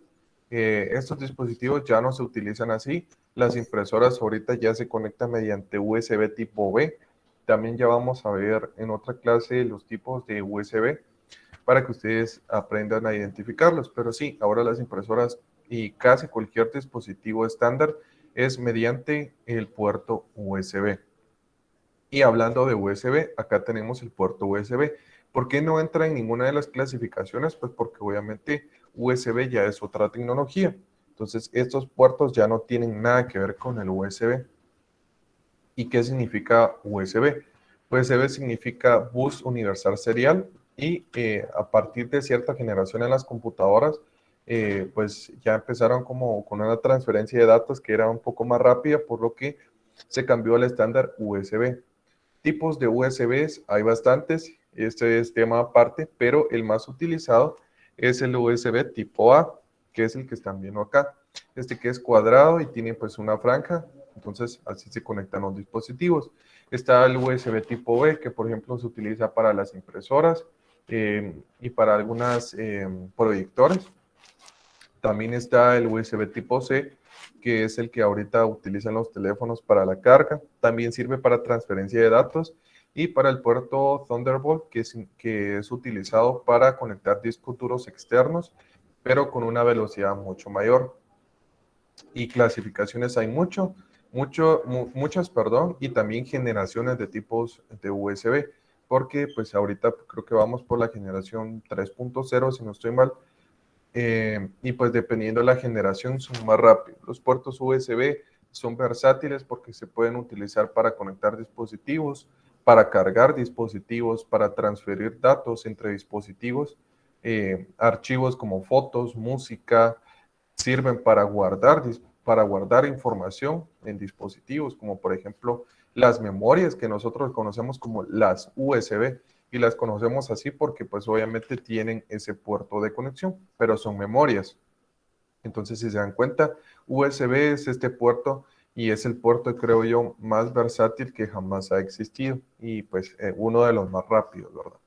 Estos dispositivos ya no se utilizan así. Las impresoras ahorita ya se conectan mediante USB tipo B. También ya vamos a ver en otra clase los tipos de USB para que ustedes aprendan a identificarlos. Pero sí, ahora las impresoras y casi cualquier dispositivo estándar es mediante el puerto USB. Y hablando de USB, acá tenemos el puerto USB. ¿Por qué no entra en ninguna de las clasificaciones? Pues porque obviamente USB ya es otra tecnología. Entonces, estos puertos ya no tienen nada que ver con el USB. ¿Y qué significa USB? USB significa Bus Universal Serial y a partir de cierta generación en las computadoras, pues ya empezaron como con una transferencia de datos que era un poco más rápida, por lo que se cambió al estándar USB. Tipos de USBs hay bastantes, este es tema aparte, pero el más utilizado es el USB tipo A, que es el que están viendo acá. Este que es cuadrado y tiene pues una franja, entonces así se conectan los dispositivos. Está el USB tipo B, que por ejemplo se utiliza para las impresoras y para algunas proyectores. También está el USB tipo C, que es el que ahorita utilizan los teléfonos para la carga. También sirve para transferencia de datos y para el puerto Thunderbolt, que es utilizado para conectar discos duros externos, pero con una velocidad mucho mayor. Y clasificaciones hay muchas, perdón, y también generaciones de tipos de USB, porque pues ahorita creo que vamos por la generación 3.0, si no estoy mal, y pues dependiendo de la generación son más rápidos. Los puertos USB son versátiles porque se pueden utilizar para conectar dispositivos, para cargar dispositivos, para transferir datos entre dispositivos, archivos como fotos, música, sirven para guardar información en dispositivos, como por ejemplo las memorias que nosotros conocemos como las USB, y las conocemos así porque pues obviamente tienen ese puerto de conexión, pero son memorias. Entonces, si se dan cuenta, USB es este puerto y es el puerto, creo yo, más versátil que jamás ha existido y pues uno de los más rápidos, ¿verdad?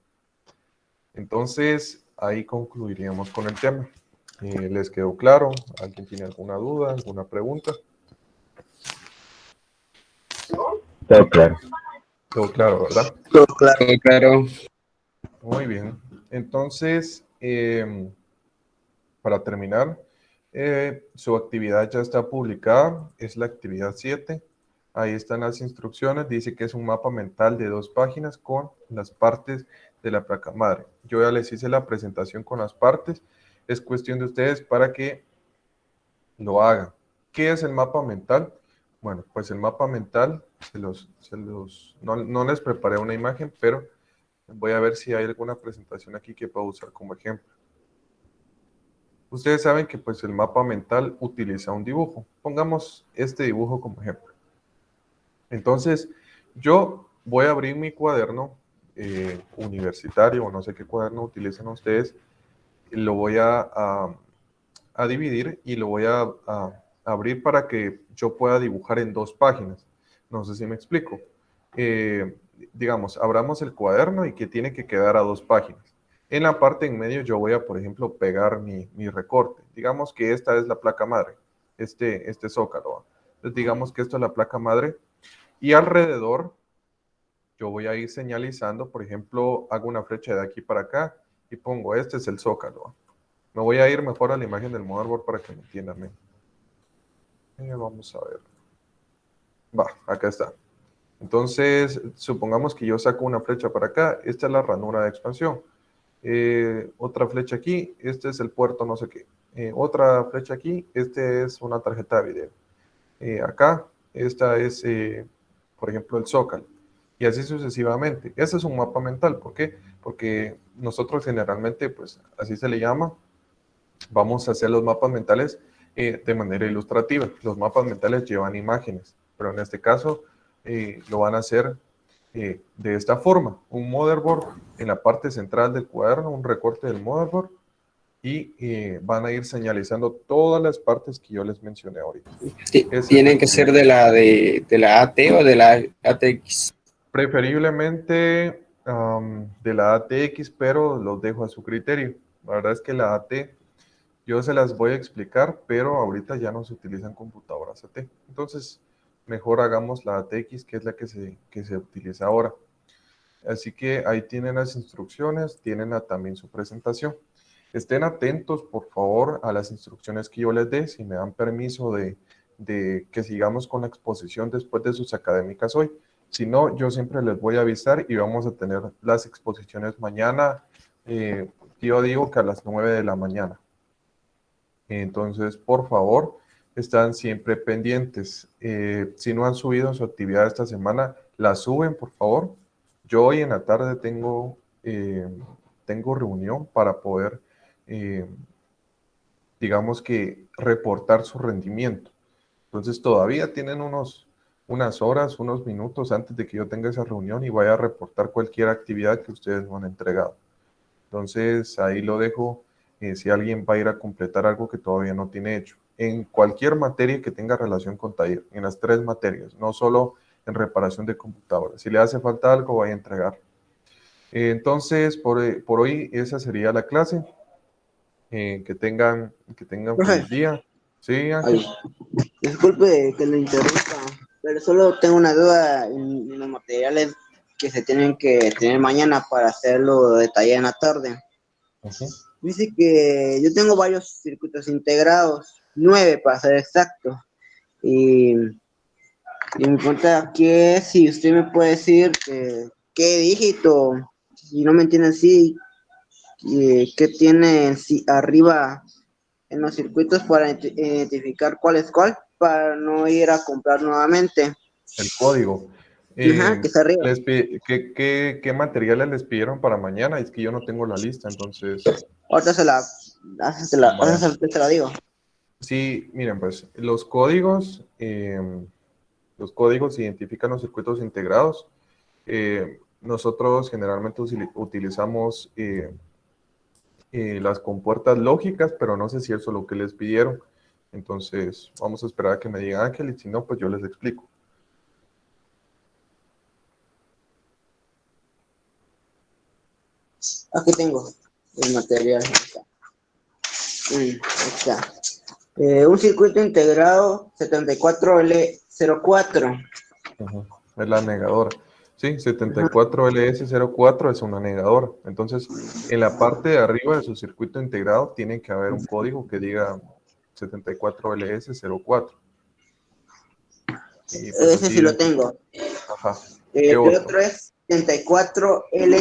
Entonces, ahí concluiríamos con el tema. ¿Les quedó claro? ¿Alguien tiene alguna duda, alguna pregunta? Todo claro. Todo claro, ¿verdad? Todo claro. Todo claro. Muy bien. Entonces, para terminar, su actividad ya está publicada, es la actividad 7. Ahí están las instrucciones, dice que es un mapa mental de 2 páginas con las partes de la placa madre. Yo ya les hice la presentación con las partes, es cuestión de ustedes para que lo hagan. ¿Qué es el mapa mental? Bueno, pues el mapa mental, no les preparé una imagen, pero voy a ver si hay alguna presentación aquí que pueda usar como ejemplo. Ustedes saben que pues el mapa mental utiliza un dibujo. Pongamos este dibujo como ejemplo. Entonces, yo voy a abrir mi cuaderno universitario, o no sé qué cuaderno utilizan ustedes, lo voy a dividir y lo voy a abrir para que yo pueda dibujar en 2 páginas. No sé si me explico. Digamos, abramos el cuaderno y que tiene que quedar a 2 páginas. En la parte en medio yo voy a, por ejemplo, pegar mi recorte. Digamos que esta es la placa madre, este zócalo. Entonces digamos que esto es la placa madre y alrededor yo voy a ir señalizando, por ejemplo, hago una flecha de aquí para acá y pongo, este es el zócalo. Me voy a ir mejor a la imagen del motherboard para que me entiendan. Vamos a ver. Va, acá está. Entonces, supongamos que yo saco una flecha para acá. Esta es la ranura de expansión. Otra flecha aquí. Este es el puerto no sé qué. Otra flecha aquí. Este es una tarjeta de video. Acá, esta es, por ejemplo, el zócalo. Y así sucesivamente. Este es un mapa mental. ¿Por qué? Porque nosotros generalmente, pues, así se le llama. Vamos a hacer los mapas mentales de manera ilustrativa. Los mapas mentales llevan imágenes, pero en este caso lo van a hacer de esta forma. Un motherboard en la parte central del cuaderno, un recorte del motherboard, y van a ir señalizando todas las partes que yo les mencioné ahorita. ¿Tienen que ser de la AT o de la ATX? Preferiblemente de la ATX, pero los dejo a su criterio. La verdad es que la AT yo se las voy a explicar, pero ahorita ya no se utilizan computadoras AT. Entonces, mejor hagamos la ATX, que es la que se utiliza ahora. Así que ahí tienen las instrucciones, tienen también su presentación. Estén atentos, por favor, a las instrucciones que yo les dé, si me dan permiso de que sigamos con la exposición después de sus académicas hoy. Si no, yo siempre les voy a avisar y vamos a tener las exposiciones mañana, yo digo que a las 9 de la mañana. Entonces, por favor, están siempre pendientes. Si no han subido su actividad esta semana, la suben, por favor. Yo hoy en la tarde tengo tengo reunión para poder, digamos que, reportar su rendimiento. Entonces todavía tienen unas horas, unos minutos antes de que yo tenga esa reunión y vaya a reportar cualquier actividad que ustedes no han entregado. Entonces ahí lo dejo, si alguien va a ir a completar algo que todavía no tiene hecho. En cualquier materia que tenga relación con taller, en las 3 materias, no solo en reparación de computadoras. Si le hace falta algo, vaya a entregar. Entonces, por hoy esa sería la clase. Que tengan Profe. feliz día. Sí, Ángel. Ay, disculpe que lo interrumpa, pero solo tengo una duda en los materiales que se tienen que tener mañana para hacerlo de taller en la tarde. Ujú. Dice que yo tengo varios circuitos integrados, 9 para ser exacto. Y mi pregunta aquí es si usted me puede decir qué dígito, si no me entiende así, qué tiene arriba en los circuitos para identificar cuál es cuál, para no ir a comprar nuevamente. El código. Ajá, que está arriba. ¿Qué materiales les pidieron para mañana? Es que yo no tengo la lista, entonces. Ahorita se la digo. Sí, miren, pues los códigos identifican los circuitos integrados. Nosotros generalmente utilizamos las compuertas lógicas, pero no sé si eso es lo que les pidieron. Entonces, vamos a esperar a que me diga Ángel y si no, pues yo les explico. Aquí tengo el material. Ahí está. Un circuito integrado 74L04. Ujú. Es la negadora. Sí, 74LS04 es una negadora. Entonces, en la parte de arriba de su circuito integrado tiene que haber un código que diga 74LS04. Y pues Ese así sí lo tengo. Ajá. El ¿Qué otro? otro es 74L